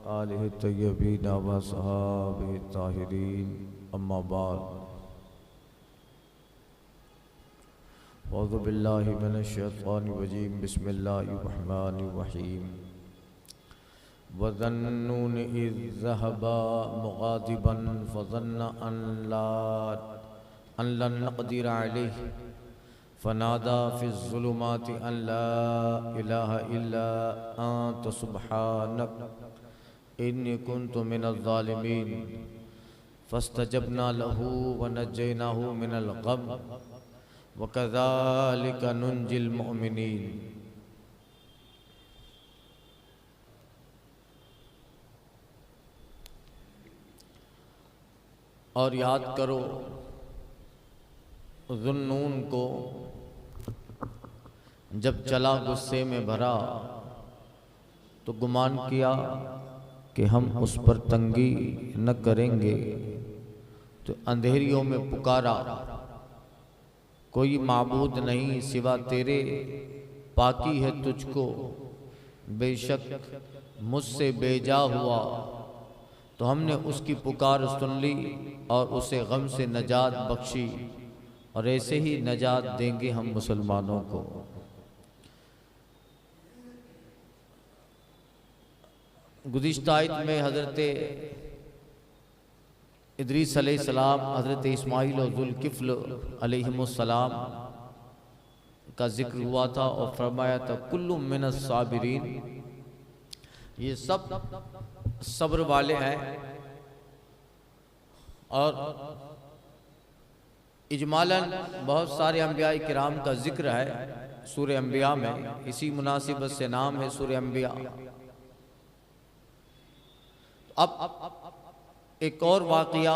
आलिहि तय्यबीन व सहाबिहि ताहिरीन अम्मा बाद औज़ु बिल्लाहि मिनश शैतानिर रजीम बिस्मिल्लाहिर रहमानिर रहीम वज़न्नून इज़ ज़हबा मुग़ाज़िबन फ़ज़न्न अन लन नक़दिर अलैहि फ़नादा फ़िज़्ज़ुलुमाति अन ला इलाहा इल्ला अंत सुब्हानक इन्नी कुन्तु मिनज़ ज़ालिमीन फ़स्तजबना लहू व नज्जयनाहू मिनल ग़म व कज़ालिका नुंजिल मुअमिनीन। और याद करो ज़ुन्नून को जब चला गुस्से में भरा तो गुमान किया कि हम उस पर तंगी न करेंगे, तो अंधेरियों में पुकारा कोई माबूद नहीं सिवा तेरे, पाकी है तुझको बेशक मुझसे बेजा हुआ। तो हमने उसकी पुकार सुन ली और उसे गम से नजात बख्शी, और ऐसे ही नजात देंगे हम मुसलमानों को। गुज़िश्ता आयत में हज़रत इदरीस अलैहिस्सलाम, हज़रत इस्माइल और ज़ुल्किफ्ल अलैहिमुस्सलाम का जिक्र हुआ था और फरमाया था कुल्लु मिनस साबिरीन, ये सब सब्र वाले हैं। और इजमालन बहुत सारे अंबिया किराम का जिक्र है सूरह अंबिया में, इसी मुनासिबत से नाम है सूरह अंबिया। अब एक और वाक़िया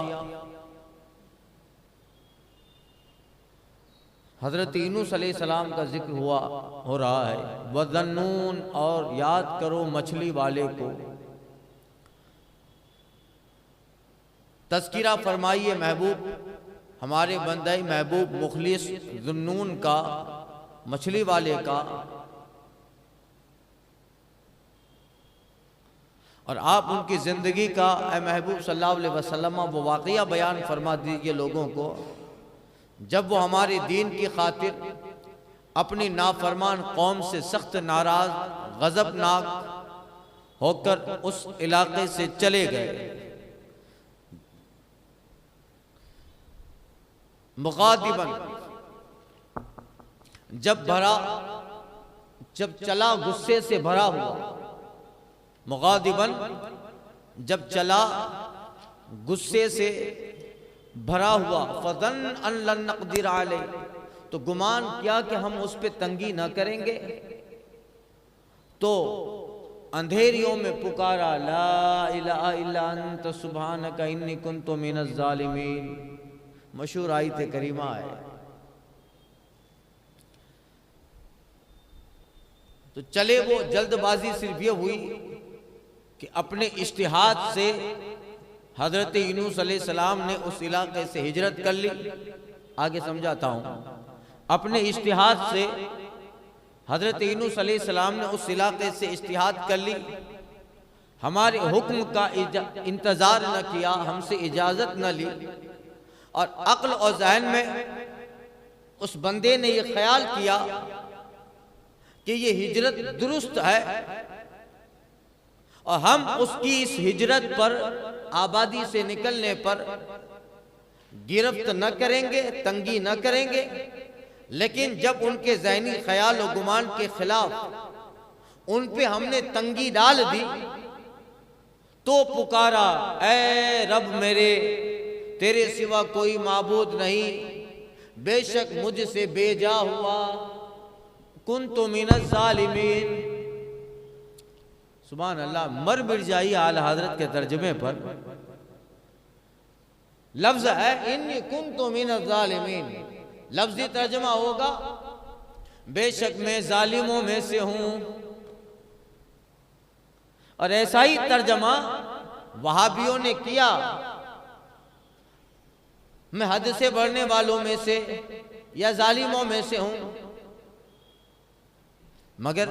हज़रत यूनुस अलैहिस्सलाम का जिक्र हो रहा है। वज़न्नून, और याद करो मछली वाले को। तज़किरा फरमाइए महबूब, हमारे बंदे महबूब मुखलिस ज़ुन्नून का, मछली वाले का। और आप उनकी ज़िंदगी का ए महबूब सल्लल्लाहु अलैहि वसल्लम वो वाक़िया बयान फरमा दीजिए लोगों को, जब वो हमारे दीन की खातिर अपनी नाफरमान कौम से सख्त नाराज गज़बनाक होकर उस इलाके से चले गए। मुग़ाज़िबन, जब चला गुस्से से भरा हुआ। मुग़ाज़िबन, जब चला गुस्से से भरा हुआ। फ़ज़न्न अन लन नक़दिर अलैहि, तो गुमान किया कि हम उस पे तंगी न करेंगे। तो अंधेरियों में पुकारा ला इलाहा इल्ला अंत सुब्हानका इन्नी कुन्तु मिनज़ ज़ालिमीन। मशहूर आयत करीमा है। तो चले वो, जल्दबाजी सिर्फ ये हुई कि अपने इज्तिहाद से हज़रत यूनुस अलैहिस्सलाम ने उस इलाके से हिजरत कर ली। आगे समझाता हूँ। अपने इज्तिहाद से हज़रत यूनुस अलैहिस्सलाम ने उस इलाके से इज्तिहाद कर ली, हमारे हुक्म का इंतज़ार न किया, हमसे इजाज़त न ली। और अक्ल और ज़हन में उस बंदे ने ये ख्याल किया कि ये हिजरत दुरुस्त है और हम उसकी इस हिजरत पर, आबादी से निकलने पर गिरफ्त न करेंगे, तंगी न करेंगे। लेकिन जब उनके ज़हनी ख्याल और गुमान के खिलाफ उन पे हमने तंगी डाल दी, तो पुकारा ऐ रब मेरे, तेरे सिवा कोई माबूद नहीं, बेशक मुझसे बेजा हुआ। कुन्तु मिनज़ ज़ालिमीन। सुभान अल्लाह। मर मिट जाइए आला हज़रत के तर्जुमे पर लफ्ज़ है इन्नी कुन्तु मिनज़ ज़ालिमीन। लफ्ज़ी तर्जुमा होगा बेशक मैं जालिमों में से हूं। और ऐसा ही तर्जुमा वहाबियों ने किया, मैं हद से बढ़ने वालों में से या जालिमों में से हूं। मगर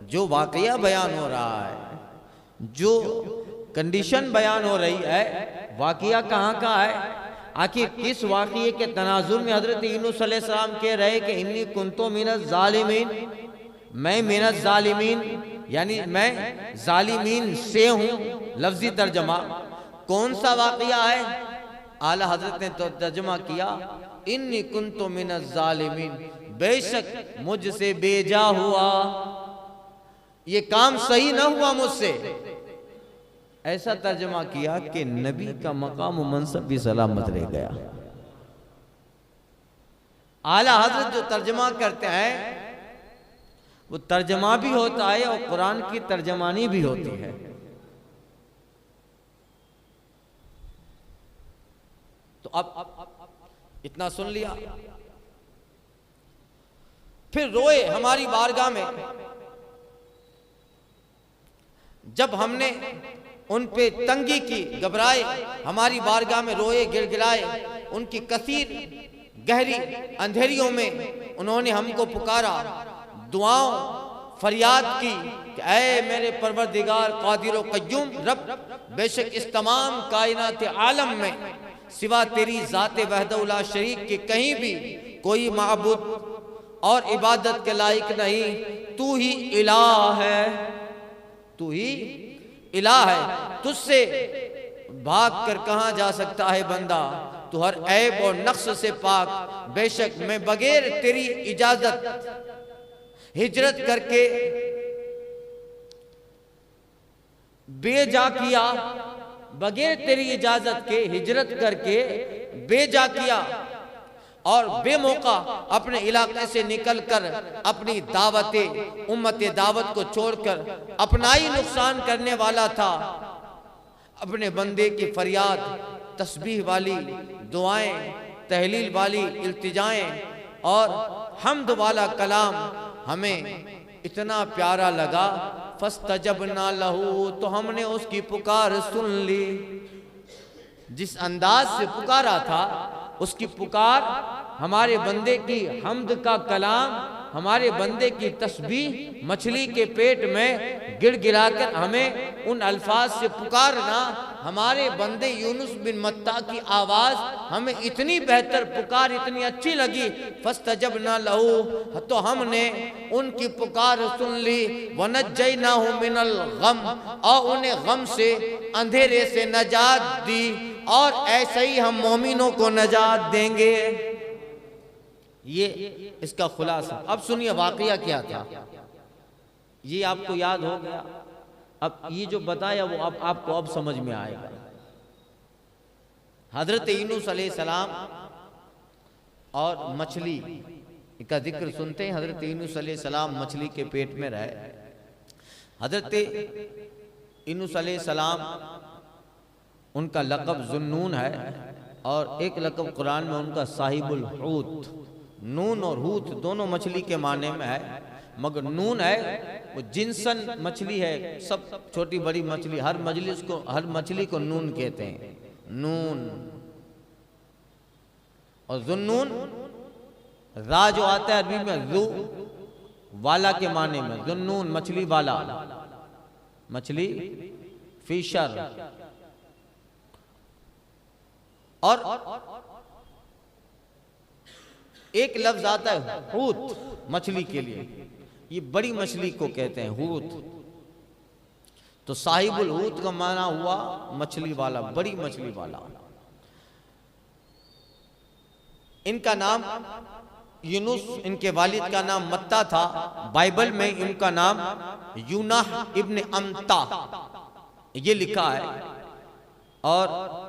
जो वाकया बयान हो रहा है, जो कंडीशन बयान हो रही है, वाक़िया कहाँ का है। आखिर किस वाक़िए के तनाजुर में हज़रत यूनुस अलैहिस्सलाम कह रहे कि इन्नी कुंतु मिनज़ ज़ालिमीन, मैं मिनज़ ज़ालिमीन यानी मैं ज़ालिमीन से हूँ। लफ्ज़ी तर्जमा कौन सा वाक़िया है? आला हज़रत ने तो तर्जमा किया इन्नी कुंतु मिनज़ ज़ालिमीन, बेशक मुझसे बेजा हुआ, ये काम सही ना हुआ मुझसे। ऐसा तर्जमा किया कि नबी का मकाम मनसब भी सलामत रह गया। आला हज़रत जो तर्जमा करते हैं वो तर्जमा भी होता है और कुरान की तर्जमानी भी होती है। तो अब इतना सुन लिया, फिर रोए हमारी बारगाह में। जब हमने उन पे तंगी की, घबराए, हमारी बारगाह में रोए, गिड़गिड़ाए। उनकी कसीर गहरी अंधेरियों में उन्होंने हमको पुकारा, दुआओं फरियाद की कि ऐ मेरे परवरदिगार कादिर क़य्यूम रब, बेशक इस तमाम कायनात आलम में सिवा तेरी ज़ाते वहदहू ला शरीक के कहीं भी कोई माबूद और इबादत के लायक नहीं, तू ही इलाह है, तू ही इलाह है। तुझसे भाग कर कहाँ जा सकता है बंदा, तू हर ऐब और नक्श से पाक। बेशक मैं बगैर तेरी इजाजत हिजरत करके बेजा किया, बगैर तेरी इजाजत के हिजरत करके बेजा किया और बेमौका अपने इलाके से निकलकर अपनी दावते उम्मत दावत को छोड़कर अपना ही नुकसान करने वाला था। अपने बंदे की फरियाद, तस्बीह वाली दुआएं, तहलील वाली इल्तिजाएं और हम्द वाला कलाम हमें इतना प्यारा लगा। फस्तजबना लहू, तो हमने उसकी पुकार सुन ली। जिस अंदाज से पुकारा था, उसकी पुकार, हमारे बंदे की हम्द का कलाम, हमारे बंदे की तस्बीह मछली के पेट में गिड़गिड़ाकर हमें उन अल्फाज से पुकारना, हमारे बंदे यूनुस बिन मत्ता की आवाज़ हमें इतनी बेहतर पुकार, इतनी अच्छी लगी। फस्तजबना लहू, तो हमने उनकी पुकार सुन ली। वनज्जयनाहु मिनल गम, और उन्हें गम से, अंधेरे से नजात दी, और ऐसे ही हम मोमिनों को नजात देंगे। ये इसका खुलासा। अब सुनिए वाकया क्या था, ये आपको याद हो गया। अब ये जो बताया वो अब आपको अब समझ में आएगा। हजरत यूनुस अलैहिस्सलाम और मछली का जिक्र सुनते हैं। हजरत यूनुस अलैहिस्सलाम मछली के पेट में रहे। हजरत यूनुस अलैहिस्सलाम, उनका लक़ब ज़ुन्नून है और एक लक़ब कुरान में उनका साहिबुल हूत। नून और हूत दोनों मछली के माने में है, मगर नून है वो जिनसन मछली है, सब छोटी बड़ी मछली, हर मछली को नून कहते हैं, नून। और ज़ुन्नून रा जो आता है अरबी में ज़ू वाला के माने में, ज़ुन्नून मछली वाला, मछली फिशर। और एक लफ्ज आता है हूत मछली के लिए, ये बड़ी मछली को कहते हैं हूत। तो साहिबुल हूत का माना हुआ मछली वाला, बड़ी मछली वाला। इनका नाम यूनुस, इनके वालिद का नाम मत्ता था। बाइबल में इनका नाम यूनाह इब्न अमता ये लिखा है। और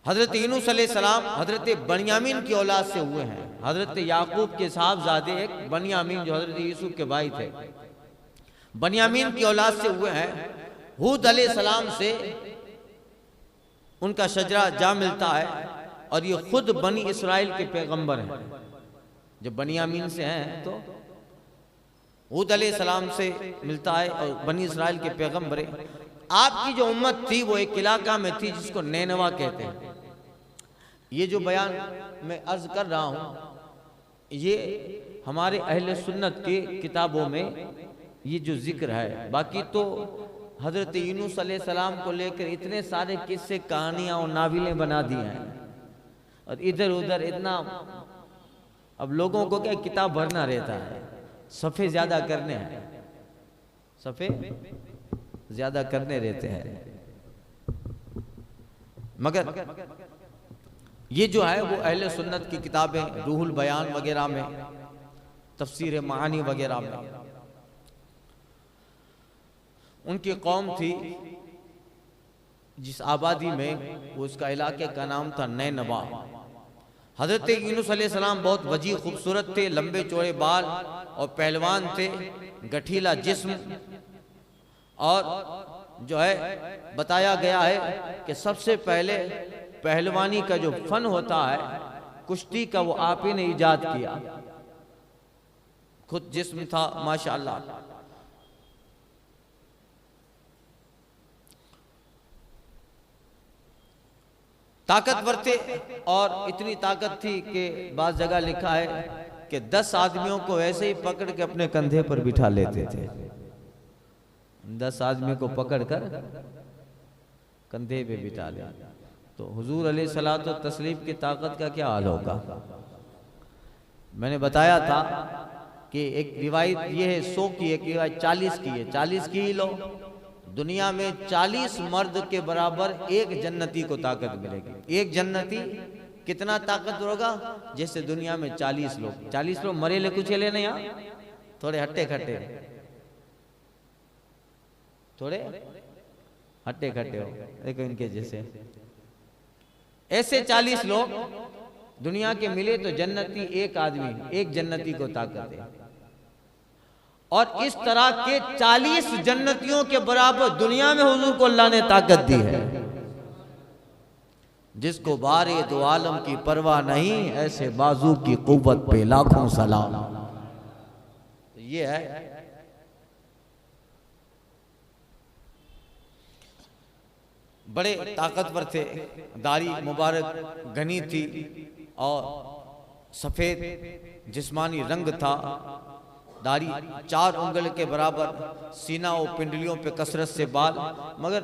हजरत यूनुस अलैहिस्सलाम हजरत बनियामीन की औलाद से हुए हैं। हजरत याकूब के साहबजादे एक बनियामीन जो हजरत यूसुफ के भाई थे, बनियामीन की औलाद से हुए हैं। हूद अलैहिस्सलाम से उनका शजरा जा मिलता है और ये खुद बनी इसराइल के पैगंबर हैं। जब बनियामीन से हैं तो हूद अलैहिस्सलाम से मिलता है और बनी इसराइल के पैगंबर है। आपकी जो उम्मत थी वो एक इलाका में थी जिसको नैनवा कहते हैं। ये जो बयान मैं अर्ज कर रहा हूँ ये हमारे अहले सुन्नत के किताबों में ये जो जिक्र है। बाकी तो हजरत यूनुस अलैहिस्सलाम को लेकर इतने सारे किस्से, कहानियां और नाविलें बना दी हैं, और इधर उधर इतना, अब लोगों को क्या किताब भरना रहता है, सफ़े ज़्यादा करने हैं, सफ़े ज़्यादा करने रहते हैं। मगर ये जो है वो अहले सुन्नत की किताबें, रूहुल बयान वगैरह में, तफसीर मानी वगैरह में, उनकी कौम थी जिस आबादी में, वो उसका इलाके का नाम था नैनवा। हजरत यूनुस अलैहिस्सलाम बहुत वजी खूबसूरत थे, लंबे चौड़े बाल और पहलवान थे, गठीला जिस्म, और जो है बताया गया है कि सबसे पहले पहलवानी का जो फन होता है, कुश्ती का, वो आप ही ने इजाद किया। खुद जिस्म था माशाअल्लाह। ताकतवर थे, और इतनी ताकत थी कि बाज़ जगह लिखा है कि 10 आदमियों को ऐसे ही पकड़ के अपने कंधे पर बिठा लेते थे। 10 आदमी को पकड़ कर कंधे पे बिठा लिया। तो हुजूर अलैहिस्सलात व तस्लीम की ताकत का क्या हाल होगा। मैंने बताया था कि एक रिवायत ये है 100 की, एक रिवायत 40 की है। 40 की ही लो, दुनिया में 40 मर्द के बराबर एक जन्नती को ताकत मिलेगी। एक जन्नती कितना ताकत होगा, जैसे दुनिया में 40 लोग। 40 लोग मरेले कुचेले नहीं, यहाँ थोड़े हट्टे खट्टे, थोड़े हट्टे खट्टे हो, देखो इनके जैसे। ऐसे 40 लोग दुनिया के मिले तो जन्नती एक आदमी, एक जन्नती को ताकत है। और इस तरह के 40 जन्नतियों के बराबर दुनिया में हुजूर को अल्लाह ने ताकत दी है। जिसको बारे दो आलम की परवाह नहीं, ऐसे बाजू की कुव्वत पे लाखों सलाम। ये है बड़े ताकतवर थे, दाढ़ी मुबारक घनी थी और सफेद जिस्मानी रंग था, दाढ़ी 4 उंगल के बराबर, सीना और पिंडलियों पे कसरत से बाल। मगर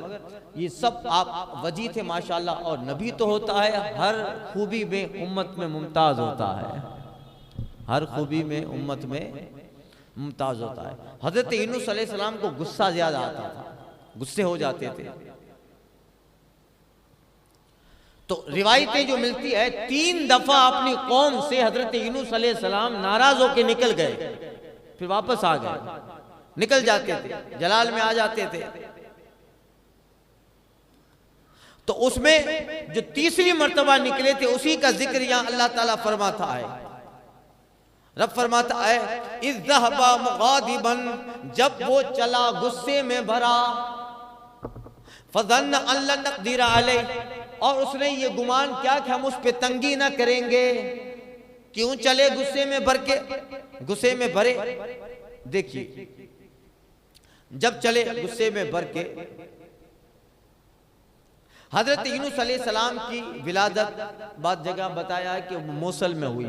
ये सब आप वजी थे माशाल्लाह। और नबी तो होता है हर खूबी में उम्मत में मुमताज होता है, हर खूबी में उम्मत में मुमताज होता है। हजरत यूनुस अलैहिस्सलाम को गुस्सा ज्यादा आता था, गुस्से हो जाते थे। तो रिवायतें जो मिलती है 3 दफा अपनी कौम से हजरत यूनुस अलैहिस्सलाम नाराज होकर निकल गए, फिर वापस आ गए, निकल जाते थे, जलाल में आ जाते थे। तो उसमें जो तीसरी मर्तबा निकले थे उसी का जिक्र यहां अल्लाह ताला फरमाता है। रब फरमाता है इज़्ज़हबा मुगादिबन, जब वो चला गुस्से में भरा, फज़न्न अल्ला नक़दिर अलैह, और उसने ये गुमान किया कि हम उस पे तंगी ना करेंगे। क्यों चले गुस्से में भर के, गुस्से में भरे। देखिए जब चले गुस्से में भर के, हजरत यूनुस अलैहिस्सलाम की विलादत बाद जगह बताया है कि मौसल में हुई।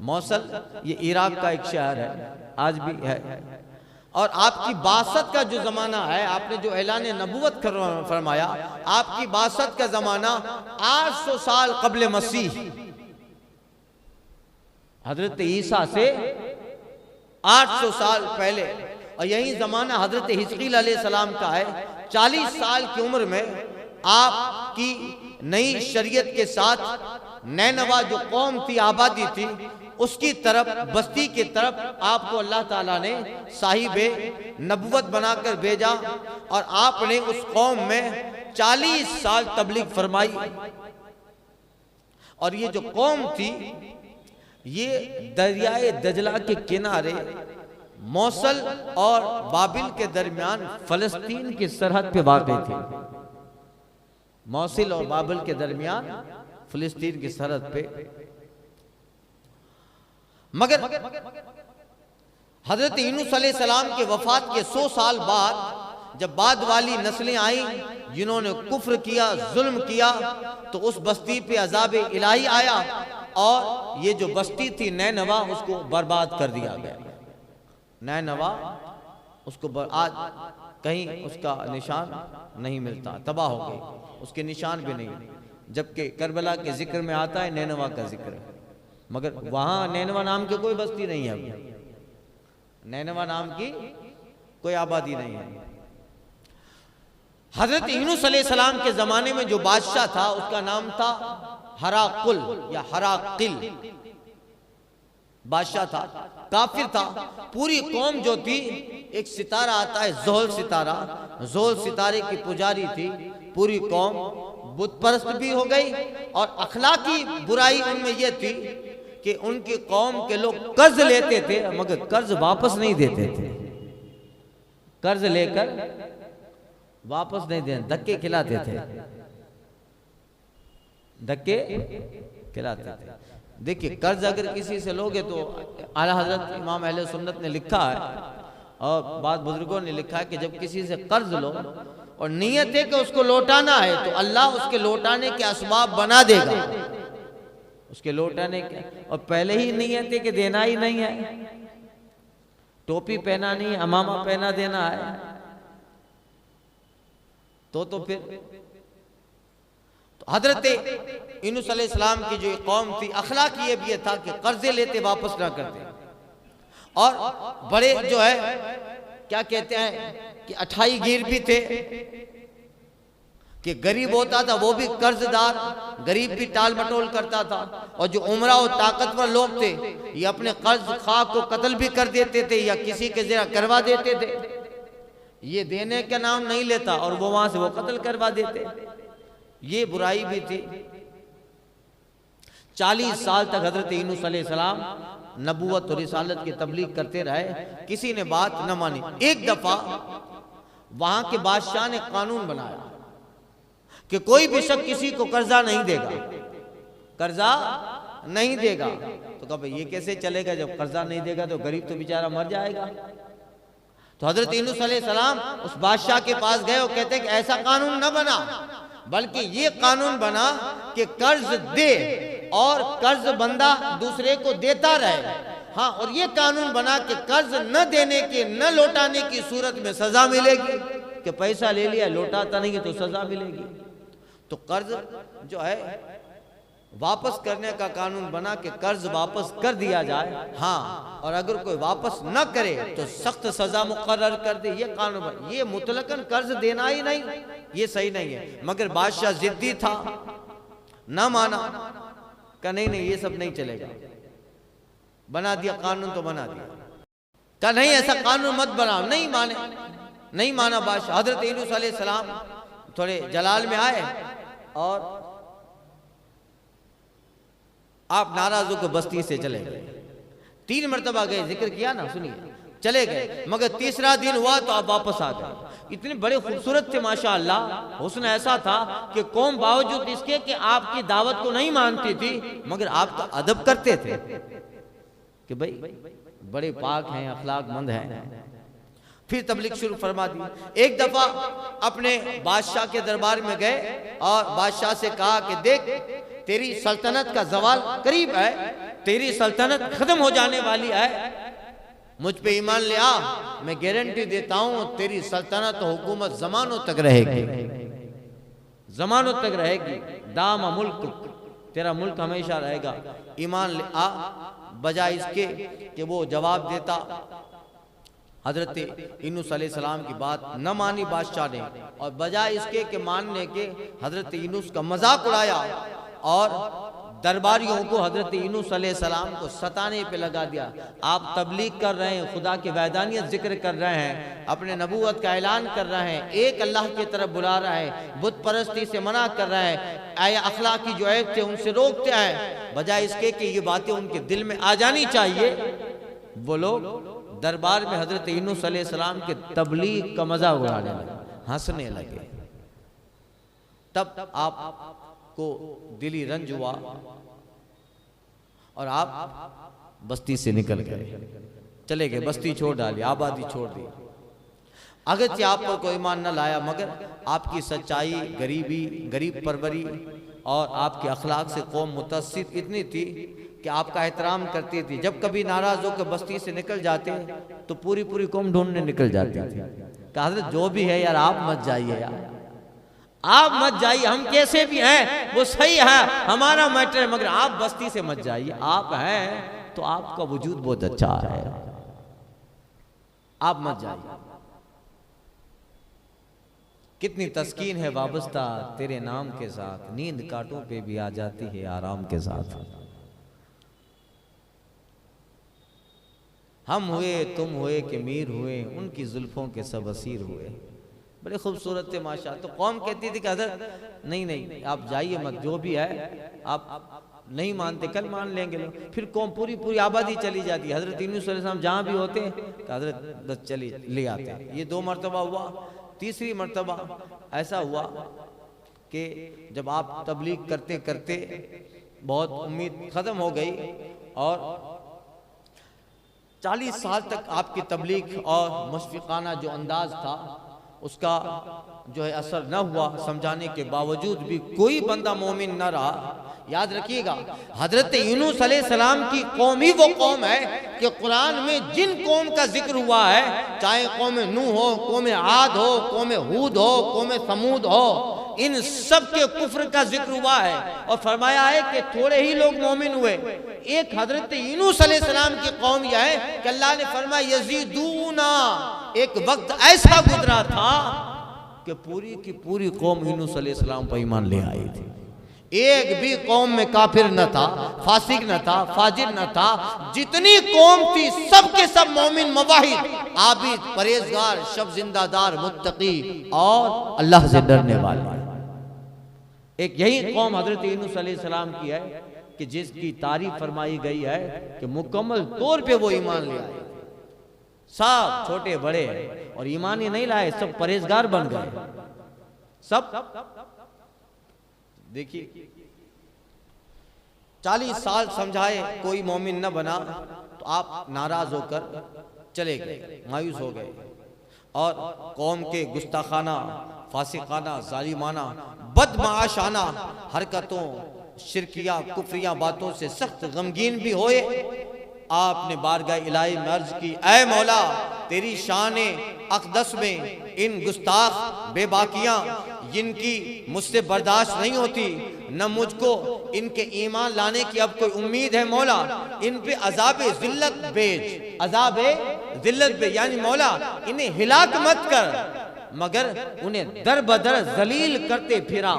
मौसल ये इराक का एक शहर है, आज भी है। और आपकी बासत का जो जमाना है, आपने जो ऐलान नबूवत फरमाया, आपकी बासत का जमाना 800 साल कब्ल मसीह, हजरत ईसा से 800 साल पहले। और यही जमाना हजरत हिजकील अलैहिस्सलाम का है। 40 साल की उम्र में आपकी नई शरीयत के साथ नैनवा जो कौम थी, आबादी थी, उसकी तरफ, बस्ती की तरफ आपको अल्लाह ताला ने साहिबे नबूवत बनाकर भेजा। और आपने उस कौम में 40 साल तबलीग फरमाई। और ये जो कौम थी, ये दरियाए दजला के किनारे मौसल और बाबिल के दरमियान फलस्तीन की सरहद पे वाक़ई थी। मौसिल और बाबिल के दरमियान फलस्तीन की सरहद पे। मगर हजरत यूनुस अलैहिस्सलाम के वफात के 100 साल बाद जब बाद वाली नस्लें आई जिन्होंने कुफ्र किया, जुल्म किया, तो उस बस्ती पे अजाब इलाही आया और ये जो बस्ती थी नैनवा, उसको बर्बाद कर दिया गया। नैनवा उसको आज कहीं उसका निशान नहीं मिलता, तबाह हो गई, उसके निशान भी नहीं। जबकि करबला के जिक्र में आता है नैनवा का जिक्र, मगर वहां नैनवा नाम की कोई बस्ती नहीं है, नैनवा नाम की कोई आबादी नहीं है। हजरत यूनुस अलैहिस्सलाम के जमाने में जो बादशाह था उसका नाम था हराकुल या हराकिल बादशाह था, काफिर था। पूरी कौम जो थी, एक सितारा आता है जोहल सितारा, जोहल सितारे की पुजारी थी। पूरी कौम बुत परस्त भी हो गई और अखलाकी बुराई उनमें यह थी कि उनकी कौम के लोग कर्ज लेते थे मगर कर्ज वापस नहीं देते थे, कर्ज लेकर वापस नहीं देते, धक्के खिलाते थे, धक्के खिलाते थे। देखिए कर्ज अगर किसी से लोगे तो आला हजरत इमाम अहले सुन्नत ने लिखा है और बाद बुजुर्गों ने लिखा है कि जब किसी से कर्ज लो और नियत है कि उसको लौटाना है तो अल्लाह उसके लौटाने के असबाब बना देगा, उसके लौटाने के। और पहले ही नियत है कि देना ही नहीं है, टोपी पहना नहीं, अमामा पहना देना है, तो फिर हजरत यूनुस अलैहिस्सलाम की जो कौम थी, अखलाक ये भी था कि कर्जे लेते वापस ना करते। और बड़े जो है क्या कहते हैं कि 28 गिर भी थे कि गरीब होता था वो भी कर्जदार, गरीब भी टाल मटोल करता था। और जो उमरा और ताकतवर लोग थे ये अपने कर्ज खा को कत्ल भी कर देते थे या किसी के जरा करवा देते थे, ये देने का नाम नहीं लेता और वो वहां से वो कत्ल करवा देते। ये बुराई भी थी। 40 साल तक हजरत यूनुस अलैहिस्सलाम नबूवत और रिसालत की तबलीग करते रहे, किसी ने बात न मानी। एक दफा वहां के बादशाह ने कानून बनाया कि कोई भी शख्स किसी को कर्जा नहीं देगा, कर्जा नहीं देगा। तो कहा भाई ये कैसे चलेगा, जब कर्जा नहीं देगा तो गरीब तो बेचारा मर जाएगा। तो हजरत यूनुस अलैहिस्सलाम उस बादशाह के पास गए और कहते कि ऐसा कानून न बना, बल्कि ये कानून बना कि कर्ज दे और कर्ज बंदा दूसरे को देता रहे। हाँ, और ये कानून बना कि कर्ज न देने के, न लौटाने की सूरत में सजा मिलेगी, कि पैसा ले लिया लौटाता नहीं है तो सजा मिलेगी। तो कर्ज जो है वापस करने का कानून बना कि कर्ज वापस कर दिया जाए। हाँ, और अगर कोई वापस न करे तो सख्त सजा मुकर्रर कर दे, ये कानून बना। ये मुतलकन कर्ज देना ही नहीं, ये सही नहीं है। मगर बादशाह जिद्दी था, ना माना, कहा नहीं नहीं ये सब नहीं चलेगा। बना दिया कानून तो बना दिया, कहा नहीं ऐसा कानून मत बनाओ, नहीं माने, नहीं माना बादशाह। हजरत यूनुस अलैहिस्सलाम थोड़े जलाल में आए और आप नाराज होकर बस्ती से चले गए। 3 मरतबा गए, जिक्र किया ना, सुनिए, चले गए। मगर तीसरा दिन हुआ तो आप वापस आ गए। इतने बड़े खूबसूरत थे माशाअल्लाह, हुस्न ऐसा था कि कौम बावजूद इसके कि आपकी दावत को नहीं मानती थी मगर आपका अदब करते थे कि भाई बड़े पाक हैं, अखलाकमंद हैं। फिर तबलीग शुरू फरमा दी। एक दफा अपने बादशाह के दरबार में गए और बादशाह से कहा कि देख तेरी सल्तनत का जवाल करीब है, तेरी सल्तनत खत्म हो जाने वाली है, मुझ पे ईमान ले आ, मैं गारंटी देता हूं तेरी सल्तनत और हुकूमत जमानों तक रहेगी, जमानों तक रहेगी। दाम मुल्क, तेरा मुल्क हमेशा रहेगा, ईमान ले आ। बजाय इसके कि वो जवाब देता, हजरत यूनुस अलैहिस्सलाम की बात न मानी बादशाह ने, और बजाय इसके कि मानने के हजरत यूनुस का मजाक उड़ाया और दरबारियों को हजरत यूनुस अलैहिस्सलाम को सताने पे लगा दिया। आप तबलीग कर रहे हैं, खुदा की वैदानियत जिक्र कर रहे हैं, अपने नबूवत का ऐलान कर रहे हैं, एक अल्लाह की तरफ बुला रहे हैं, बुत परस्ती से मना कर रहे हैं, आया अखलाक की जो ऐब थे उनसे रोकते हैं। बजाय इसके कि ये बातें उनके दिल में आ जानी चाहिए, वो लोग दरबार में हजरत यूनुस अलैहिस्सलाम के तबलीग का मजा उड़ाने लगे, हंसने लगे। तब आपको दिली रंज हुआ और आप बस्ती से निकल गए, चले गए, बस्ती छोड़ डाली, आबादी छोड़ दी। अगरचे आप पर कोई ईमान न लाया मगर आपकी सच्चाई, गरीबी, गरीब परवरी और आपके अखलाक से कौम मुतअस्सिर इतनी थी कि आपका एहतराम करती थी। जब कभी नाराज होकर बस्ती से निकल जाते तो पूरी पूरी कौम ढूंढने निकल जाती थी। कहा हज़रत जो भी है यार आप मत जाइए यार, आप मत जाइए, हम कैसे भी हैं वो सही है, हमारा मैटर है, मगर आप बस्ती से मत जाइए, आप हैं तो आपका वजूद बहुत अच्छा है, आप मत जाइए। कितनी तस्कीन है वाबस्ता तेरे नाम के साथ, नींद कांटों पे भी आ जाती है आराम के साथ। हम हुए तुम हुए कि मीर हुए, उनकी जुल्फों के सब असीर हुए। बड़े खूबसूरत थे माशा। तो कौम कहती थी कि हज़रत नहीं नहीं आप जाइए मत, जो भी है आप नहीं मानते कल मान लेंगे लोग। फिर कौम पूरी पूरी आबादी चली जाती। हज़रत यूनुस अलैहिस्सलाम जहाँ भी होते तो हज़रत बस चली ले आते। ये 2 मरतबा हुआ। तीसरी मरतबा ऐसा हुआ कि जब आप तबलीग करते करते बहुत उम्मीद ख़त्म हो गई और 40 साल तक आपकी तबलीग और मुशफ़िक़ाना जो अंदाज था उसका जो है असर न हुआ, समझाने के बावजूद भी कोई बंदा मोमिन न रहा। याद रखिएगा हजरत यूनुस अलैहिस्सलाम की कौम ही वो कौम है कि कुरान में जिन कौम का जिक्र हुआ है, चाहे कौम नूह हो, कौम आद हो, कौम हूद हो, कौम समूद हो, इन सब के कुफ्र का जिक्र हुआ है और फरमाया है कि थोड़े ही लोग मोमिन हुए। एक हजरत यूनुस अलैहिस्सलाम की कौम यह है कि अल्लाह ने फरमाया यजीदूना, एक वक्त ऐसा गुजरा था कि पूरी की पूरी कौम यूनुस अलैहिस्सलाम पर ईमान ले आई थी। एक भी कौम में काफिर न था, फासिक न था, फाजिर न था। जितनी कौम थी सब के सब मोमिन, मुवाहिद, आबिद, परहेजगार, शब जिंदादार, मुत्तकी और अल्लाह से डरने वाले। एक यही कौम हजरत यूनुस अलैहिस्सलाम की है कि जिसकी तारीफ फरमाई गई है कि मुकम्मल तौर पे वो ईमान ले आए। सब छोटे बड़े और ईमान ही नहीं लाए, सब परहेजगार बन गए। सब देखिए 40 साल समझाए कोई मोमिन न बना तो आप नाराज होकर चले गए, मायूस हो गए और कौम के गुस्ताखाना, फासिकाना, जालिमाना, बदमाशाना हरकतों, शिरकिया, कुफरिया बातों से सख्त गमगीन भी होए। आपने बारगाह इलाही में अर्ज की, ऐ मौला तेरी शान अक़दस में इन गुस्ताख बेबाकियां जिनकी मुझसे बर्दाश्त नहीं होती, न मुझको इनके ईमान लाने की अब कोई उम्मीद है मौला, इन पे अजाब जिल्लत भेज, अजाब जिल्लत भेज, यानी मौला इन्हें हिलाक मत कर मगर उन्हें दर बदर जलील करते फिरा।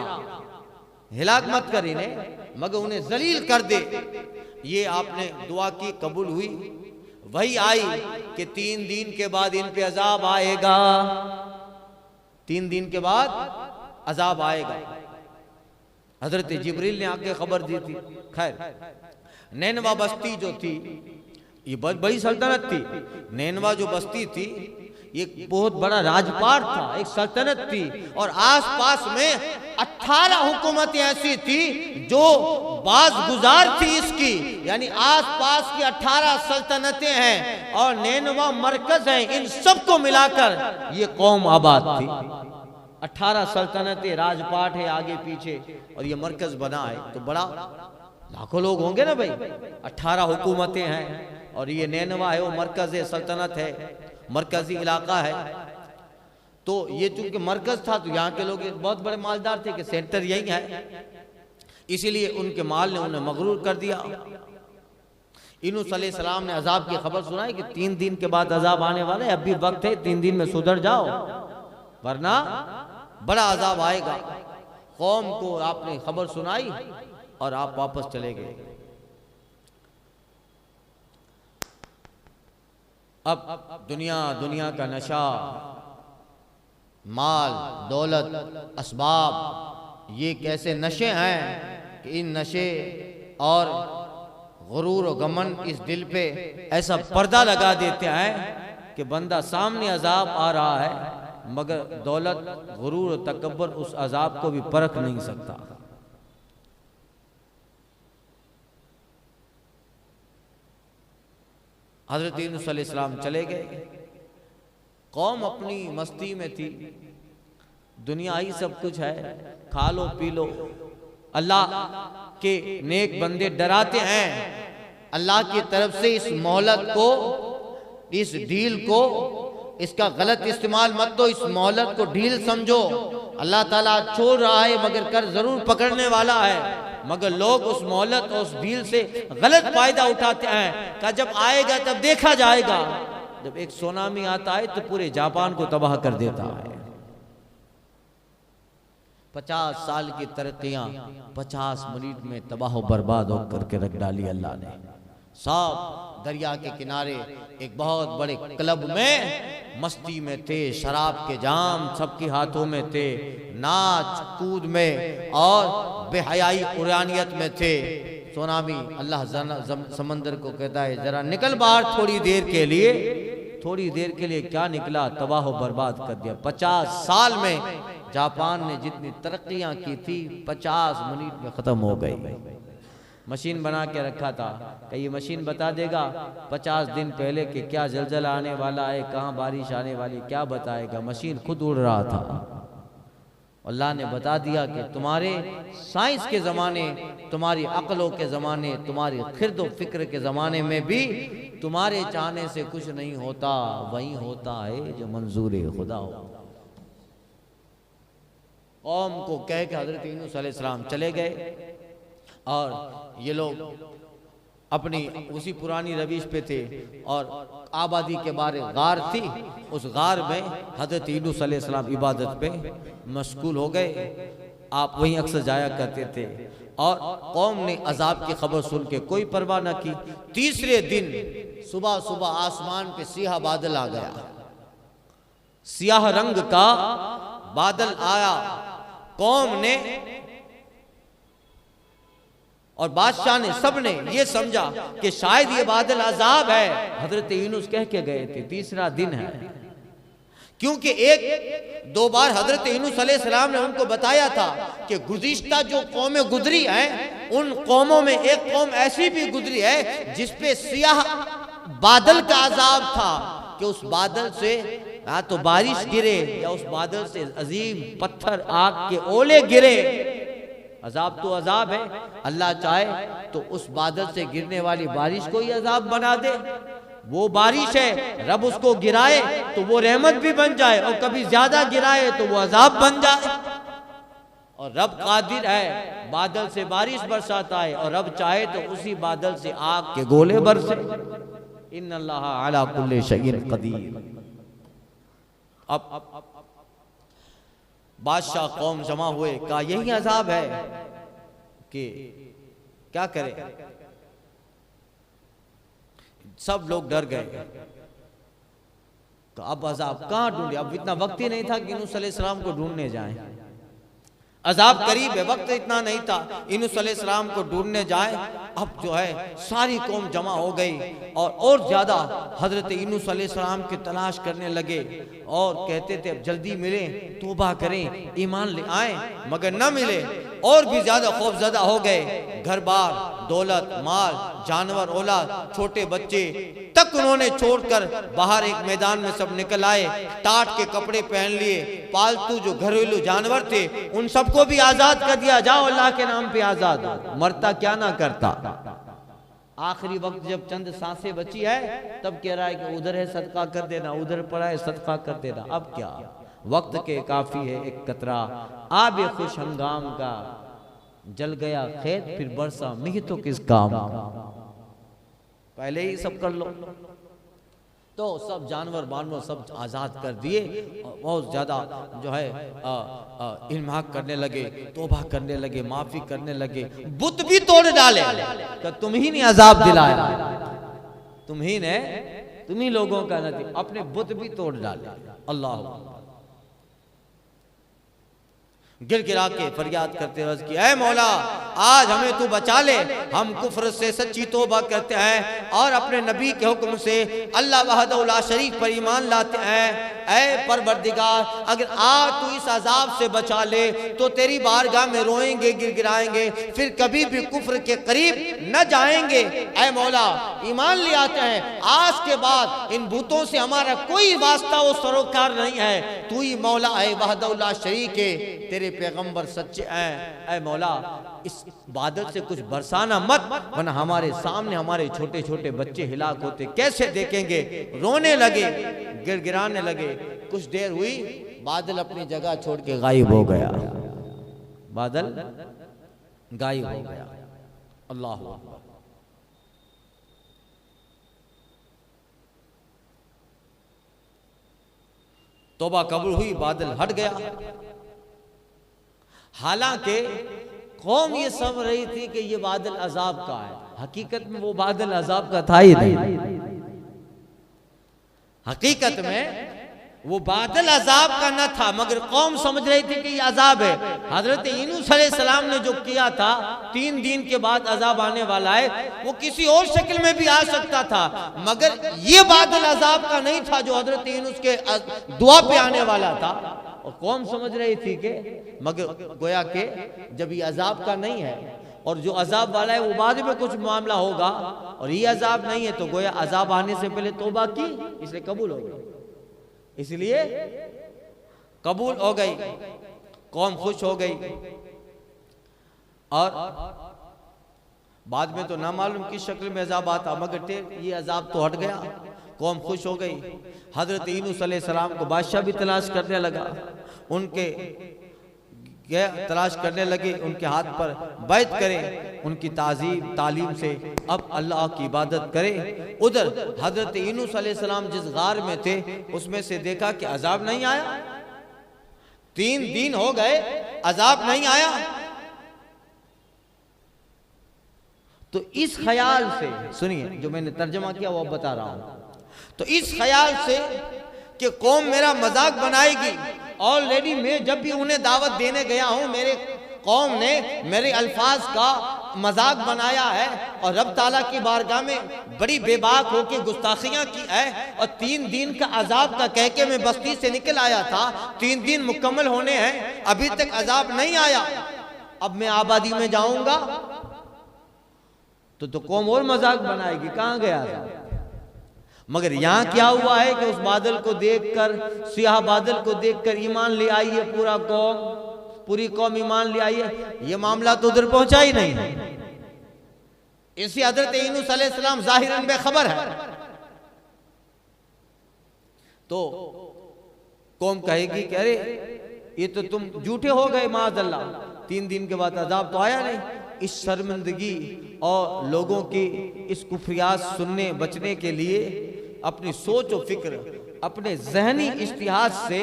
हिलाक मत कर इन्हें मगर उन्हें जलील कर दे। ये आपने दुआ की, कबूल हुई। वही आई कि 3 दिन के बाद इन पे अजाब आएगा, 3 दिन के बाद अजाब आएगा। हजरत जिब्रील ने आके खबर दी थी। खैर नैनवा बस्ती जो थी ये बहुत बड़ी सल्तनत थी। नैनवा जो बस्ती थी ये बहुत बड़ा राजपाट था, एक सल्तनत थी और आसपास में 18 हुकूमतें ऐसी थी जो बाज गुजार थी इसकी, यानी आसपास की 18 सल्तनतें हैं और नैनवा मरकज है। इन सबको मिलाकर ये कौम आबाद थी। 18 सल्तनतें, राजपाट है आगे पीछे और ये मरकज बना है तो बड़ा लाखों लोग होंगे ना भाई। 18 हुकूमतें हैं और ये नैनवा है, वो मरकज है, सल्तनत है, मरकजी इलाका है। तो ये चूंकि मरकज था तो यहाँ के लोग बहुत बड़े मालदार थे कि सेंटर यही है, इसीलिए उनके माल ने उन्हें मगरूर कर दिया। यूनुस अलैहिस्सलाम ने अजाब की खबर सुनाई कि 3 दिन के बाद अजाब आने वाला है, अभी वक्त है, 3 दिन में सुधर जाओ वरना बड़ा अजाब आएगा। कौम को आपने खबर सुनाई और आप वापस चले गए। अब दुनिया का नशा, माल, दौलत, असबाब, ये कैसे नशे हैं कि इन नशे और गुरूर और घमंड इस दिल पे ऐसा पर्दा लगा देते हैं कि बंदा सामने अजाब आ रहा है मगर दौलत, गुरूर और तकब्बुर उस अजाब को भी परख नहीं सकता। हजरत यूनुस अलैहिस्सलाम चले गए। कौम अपनी मस्ती में थी, दुनिया ही सब कुछ है, खा लो पी लो, अल्लाह के नेक बंदे डराते हैं अल्लाह की तरफ से इस मोहलत को, इस ढील को, इसका गलत इस्तेमाल मत दो, इस मोहलत को ढील समझो। अल्लाह ताला छोड़ रहा है मगर कर जरूर पकड़ने वाला है, मगर लोग उस मोहलत और उस ढील से गलत फायदा उठाते हैं। का जब आएगा तब देखा जाएगा। जब एक सुनामी आता है तो पूरे जापान को तबाह कर देता है। 50 साल की तरक्कियां 50 मिनट में तबाह बर्बाद होकर के रख डाली अल्लाह ने। सब दरिया के किनारे एक बहुत बड़े क्लब में मस्ती में थे, शराब के जाम सबके हाथों में थे, नाच कूद में और बेहयाई उरानियत में थे। सुनामी अल्लाह समंदर को कहता है जरा निकल बाहर थोड़ी देर के लिए। थोड़ी देर के लिए क्या निकला, तबाह बर्बाद कर दिया। 50 साल में जापान ने जितनी तरक्कियां की थी 50 मिनट में खत्म हो गई। मशीन बना के रखा था कि ये मशीन बता देगा 50 दिन पहले कि क्या जलजला आने वाला है, कहाँ बारिश आने वाली, क्या बताएगा। मशीन खुद उड़ रहा था। अल्लाह ने बता दिया कि तुम्हारे साइंस के ज़माने, तुम्हारी अक्लों के ज़माने, तुम्हारी खिर्द व फिक्र के ज़माने में भी तुम्हारे चाहने से कुछ नहीं होता, वही होता है जो मंजूर खुदा हो। कौम को कह के हज़रत यूनुस अलैहिस्सलाम चले गए और ये लोग अपनी उसी पुरानी रविश पे थे और आबादी के बारे गार थी। उस गार में हज़रत यूनुस अलैहिस्सलाम इबादत पे मशगूल हो गए। आप वहीं अक्सर जाया करते थे और कौम ने अजाब की खबर सुन के कोई परवाह न की। तीसरे दिन सुबह सुबह आसमान पे सियाह बादल आ गया, सियाह रंग का बादल आया। कौम ने और बादशाह ने, सब ने ये समझा कि शायद ये बादल अजाब है। हजरत यूनुस कह के गए थे तीसरा दिन है, क्योंकि एक दो बार हजरत यूनुस अलैहिस्सलाम ने उनको बताया था कि गुज़िश्ता जो कौमें गुजरी हैं उन कौमों में एक कौम ऐसी भी गुजरी है जिसपे सियाह बादल का अजाब था कि उस बादल से या तो बारिश गिरे या उस बादल से अजीम पत्थर आग के ओले गिरे। अजाब तो अजाब है, अल्लाह चाहे तो उस बादल से गिरने वाली बारिश को ही अजाब बना दे। वो बारिश है, रब उसको गिराए तो वो रहमत भी बन जाए और कभी ज्यादा गिराए तो वो अजाब बन जाए। और रब कादिर है, बादल से बारिश बरसाता है और रब चाहे तो उसी बादल से आग के गोले बरसे। इन्नल्लाह अला कुल्ली शैइन कदीर। अब बादशाह कौम जमा हुए, कहा यही अजाब है कि क्या करें। सब लोग डर गए। तो अब अजाब कहाँ ढूंढे। अब इतना वक्त ही नहीं था कि यूनुस अलैहिस्सलाम को ढूंढने जाएं। अजाब करीब है, वक्त इतना नहीं था यूनुस अलैहिस्सलाम को ढूंढने जाए। अब जो है सारी कौम जमा हो गई और ज्यादा हजरत यूनुस अलैहिस्सलाम की तलाश करने लगे और कहते थे अब जल्दी मिले, तौबा करें, ईमान ले आए, मगर न मिले। और भी ज्यादा खौफजदा हो गए। घर बार, दौलत, माल, जानवर, औलाद, छोटे बच्चे तक उन्होंने छोड़कर बाहर एक मैदान में सब निकल आए। टाट के कपड़े पहन लिए, पालतू जो घरेलू जानवर थे उन सबको भी आजाद कर दिया। जाओ अल्लाह के नाम पे आजाद हो, मरता क्या ना करता। आखिरी वक्त जब चंद सांसें बची है तब कह रहा है कि उधर है सदका कर देना, उधर पड़ा है सदका कर देना। अब क्या, वक्त के काफी है एक कतरा आबे खुश हंगाम का, जल गया खेत फिर बरसा मिह तो किस काम। पहले ही सब कर लो। तो सब जानवर वानवर सब आजाद कर दिए और बहुत ज्यादा जो है इल्माक करने लगे, तौबा करने लगे, माफी करने लगे। बुत भी तोड़ डाले कि तुम ही ने अजाब दिलाया, तुम ही लोगों का नतीजा। अपने बुत भी तोड़ डाले। अल्लाह गिर गिरा के फरियाद करते अर्ज की, ऐ मौला आज हमें तू बचा ले, हम कुफ्र से सच्ची तौबा करते हैं और अपने नबी के हुक्म से अल्लाह वहदहु ला शरीक पर ईमान लाते हैं। ऐ परवरदिगार अगर आज तू इस अजाब से बचा ले तो तेरी बारगाह में रोएंगे, गिड़गिड़ाएंगे, फिर कभी भी कुफ्र के करीब न जाएंगे। ऐ मौला ईमान ले आते हैं, आज के बाद इन भूतों से हमारा कोई वास्ता व सरोकार नहीं है, तू ही मौला है वहदहु ला शरीक है, तेरे तेरे पैगंबर सच्चे हैं, ऐ मौला इस बादल से कुछ बरसाना मत, वरना हमारे सामने हमारे छोटे छोटे बच्चे हिलाक होते कैसे देखेंगे। रोने लगे, गिड़गिड़ाने लगे। कुछ देर हुई, बादल अपनी जगह छोड़ के गायब हो गया। बादल गायब हो गया। अल्लाह अकबर। तौबा कबूल हुई, बादल हट गया। हालांकि कौम ये समझ रही थी कि ये बादल अजाब का है, हकीकत में वो बादल अजाब का था ही नहीं। हकीकत में वो बादल अजाब का न था, मगर कौम समझ रही थी कि ये अजाब है। हजरत यूनुस अलैहिस्सलाम ने जो किया था, 3 दिन के बाद अजाब आने वाला है, वो किसी और शक्ल में भी आ सकता था, मगर ये बादल अजाब का नहीं था जो हजरत यूनुस के दुआ पे आने वाला था। और कौम समझ रही थी कि मगर गोया के जब ये अजाब का नहीं है और जो अजाब वाला है वो बाद में कुछ मामला होगा, और ये अजाब नहीं है, तो गोया अजाब आने से पहले तौबा की, इसलिए कबूल हो गई। इसलिए कबूल हो गई, कौम खुश हो गई। और बाद में तो ना मालूम किस शक्ल में अजाब आता, मगर ये अजाब तो हट गया, कौम खुश हो गई। हजरत यूनुस अलैहिस्सलाम को बादशाह भी तलाश करने लगा, उनके तलाश करने लगे, उनके हाथ पर बैत करें, उनकी ताजीम तालीम से अब अल्लाह की इबादत करें। उधर हजरत यूनुस अलैहिस्सलाम जिस गार में थे, उसमें से देखा कि अजाब नहीं आया। 3 दिन हो गए, अजाब नहीं आया। तो इस ख्याल से, सुनिए जो मैंने तर्जमा किया वो बता रहा हूं, तो इस ख्याल से कि कौम मेरा मजाक बनाएगी, ऑलरेडी मैं जब भी उन्हें दावत देने गया हूं, मेरे कौम ने मेरे अल्फाज का मजाक बनाया है और रब ताला की बारगाह में बड़ी बेबाक होकर गुस्ताखियां की है। और 3 दिन का अजाब का कह के मैं बस्ती से निकल आया था, 3 दिन मुकम्मल होने हैं, अभी तक अजाब नहीं आया। अब मैं आबादी में जाऊंगा तो कौम और मजाक बनाएगी, कहां गया था। मगर यहां क्या हुआ है कि उस बादल को देखकर, सियाह बादल को देखकर ईमान ले आई है पूरी कौम ईमान ले आई है। ये मामला तो उधर पहुंचा ही नहीं। इसी हजरत यूनुस अलैहिस्सलाम जाहिरन बेखबर है, तो कौम कहेगी कि अरे ये तो तुम झूठे हो गए माअज़ल्लाह, 3 दिन के बाद अजाब तो आया नहीं। इस शर्मिंदगी और लोगों की इस कुफ्रियात सुनने बचने के लिए अपनी सोच और फिक्र, अपने जहनी इज्तिहाद से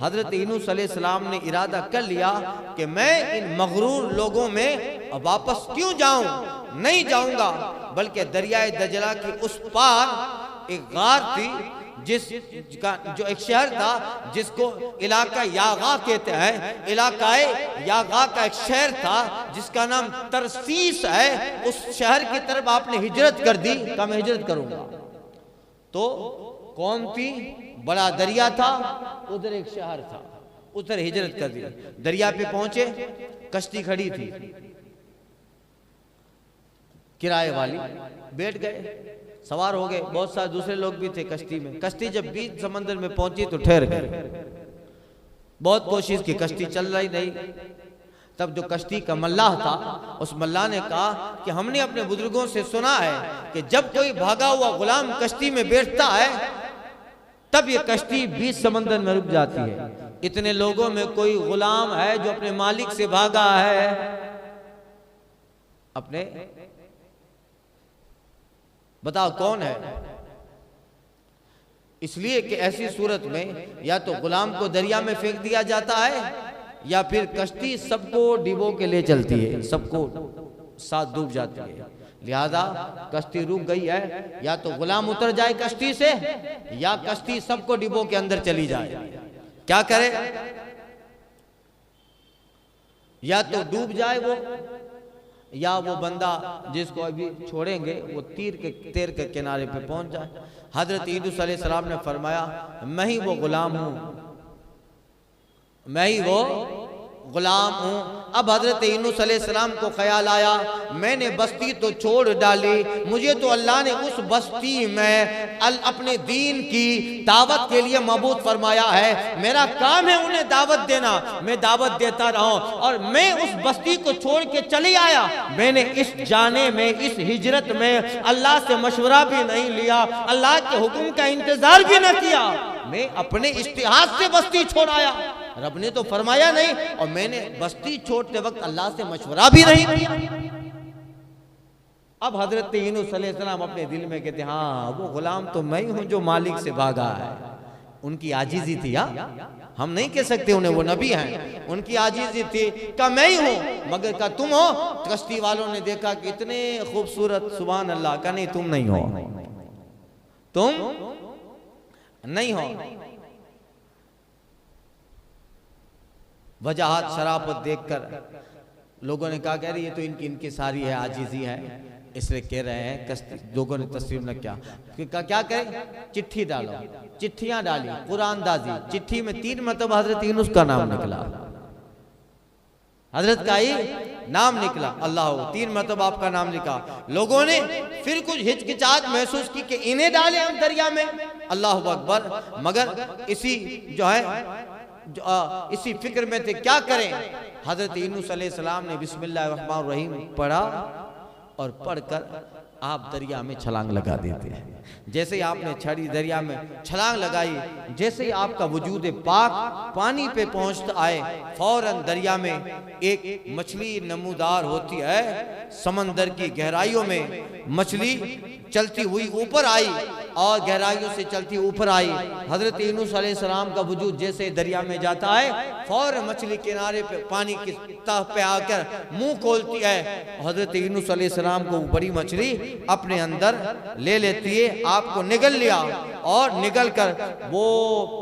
हजरत यूनुस अलैहिस्सलाम ने इरादा कर लिया कि मैं इन मगरूर लोगों में वापस क्यों जाऊं, नहीं जाऊंगा, बल्कि दरियाए दजला के उस पार एक गार थी, जिसका जो एक शहर था जिसको इलाका यागा कहते हैं, इलाकाए यागा का एक शहर था जिसका नाम तरसीस है। उस शहर की तरफ आपने हिजरत कर दी, कहा मैं हिजरत करूंगा। तो कौन थी, बड़ा दरिया था, उधर एक शहर था, उधर हिजरत कर दी। दरिया पे पहुंचे, कश्ती खड़ी थी, किराए वाली, बैठ गए, सवार हो गए। बहुत सारे दूसरे लोग भी थे कश्ती में। कश्ती जब बीच समंदर में पहुंची तो ठहर गए, बहुत कोशिश की, कश्ती चल रही नहीं। तब जो कश्ती का मल्लाह था, उस मल्लाह ने कहा कि हमने अपने बुजुर्गों से सुना है कि जब कोई भागा हुआ गुलाम कश्ती में बैठता है तब ये कश्ती बीच समंदर में रुक जाती है। इतने लोगों में कोई गुलाम है जो अपने मालिक से भागा है, अपने, बताओ कौन है। इसलिए कि ऐसी सूरत में या तो गुलाम को दरिया में फेंक दिया जाता है या फिर कश्ती सबको डिबो के ले चलती है, सबको साथ डूब जाती है। लिहाजा कश्ती रुक गई है, या तो गुलाम उतर जाए कश्ती से या कश्ती सबको डिबो के अंदर चली जाए। क्या करे, या तो डूब जाए वो, या वो बंदा जिसको अभी छोड़ेंगे वो तीर के किनारे पे पहुंच जाए। हजरत यूनुस अलैहिस्सलाम ने फरमाया मैं ही वो गुलाम हूं, मैं ही वो गुलाम हूँ। अब हजरत यूनुस अलैहिस्सलाम को ख्याल आया, मैंने बस्ती तो छोड़ डाली, मुझे तो अल्लाह ने उस बस्ती में अपने दीन की दावत के लिए मबूस फरमाया है, मेरा काम है उन्हें दावत देना, मैं दावत देता रहूं। और मैं उस बस्ती को छोड़ के चली आया, मैंने इस जाने में, इस हिजरत में अल्लाह से मशवरा भी नहीं लिया, अल्लाह के हुक्म का इंतजार भी न किया, मैं अपने इज्तिहाद से बस्ती छोड़ आया। रब ने तो फरमाया नहीं और मैंने बस्ती छोड़ते वक्त अल्लाह से मशवरा भी नहीं किया। अब हजरत यूनुस अलैहिस्सलाम अपने दिल में कहते, हाँ वो गुलाम तो मैं हूं जो मालिक से भागा है। उनकी आजीजी थी, हम नहीं कह सकते उन्हें वो नबी हैं, उनकी आजीजी थी का मैं ही हूं, मगर का तुम हो। कश्ती वालों ने देखा कि इतने खूबसूरत, सुभान अल्लाह, का नहीं तुम नहीं हो, तुम नहीं हो। वजाहत शराफत देखकर लोगों ने कहा, कह रही ये तो इनकी इनकिसारी है, आजीजी है, इसलिए कह रहे हैं। कश्ती लोगों ने तस्लीम न किया, क्या करें, चिट्ठी डालो। चिट्ठियां डाली, कुरानदाजी। चिट्ठी में 3 मरतबा हजरत यूनुस का नाम निकला, हजरत का ही नाम निकला। अल्लाह, 3 मरतबा आपका नाम लिखा। लोगों ने फिर कुछ हिचकिचाहट महसूस की कि इन्हें डालें हम दरिया में, अल्लाह अकबर। मगर इसी जो है इसी फिक्र में थे क्या करें। हजरत यूनुस अलैहिस्सलाम ने बिस्मिल्लाहिर रहमानिर रहीम पढ़ा और पढ़कर आप दरिया में छलांग लगा देते हैं। जैसे ही आपने छड़ी दरिया में छलांग लगाई, जैसे ही आपका वजूद पाक पानी पे पहुंचता आए, फौरन दरिया में एक मछली नमूदार होती है। समंदर की गहराइयों में मछली चलती हुई ऊपर आई और गहराइयों से चलती ऊपर आई। हजरत यूनुस अलैहिस्सलाम का वजूद जैसे दरिया में जाता है, फौरन मछली किनारे पे पानी की तह पे आकर मुंह खोलती है। हजरत यूनुस अलैहिस्सलाम को बड़ी मछली अपने अंदर ले लेती है, आपको निगल लिया और निगल कर वो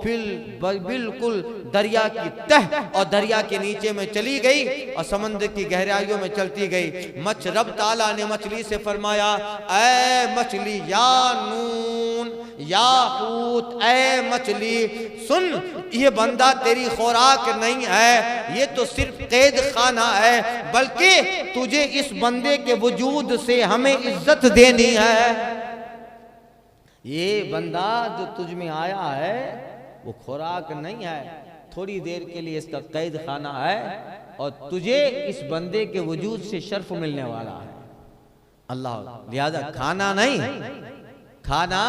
फिर बिल्कुल दरिया की तह और दरिया के नीचे में चली गई और समंदर की गहराइयों में चलती गई। रब ताला ने मछली से फरमाया, ऐ मछली, या नून या हूत, ऐ मछली सुन, ये बंदा तेरी खुराक नहीं है, ये तो सिर्फ कैद खाना है, बल्कि तुझे इस बंदे के वजूद से हमें इज्जत देनी है। ये बंदा जो तुझ में आया है वो खुराक नहीं है, थोड़ी देर के लिए इसका कैद खाना है और तुझे इस बंदे के वजूद से शर्फ मिलने वाला है। अल्लाह, लिहाजा खाना नहीं, खाना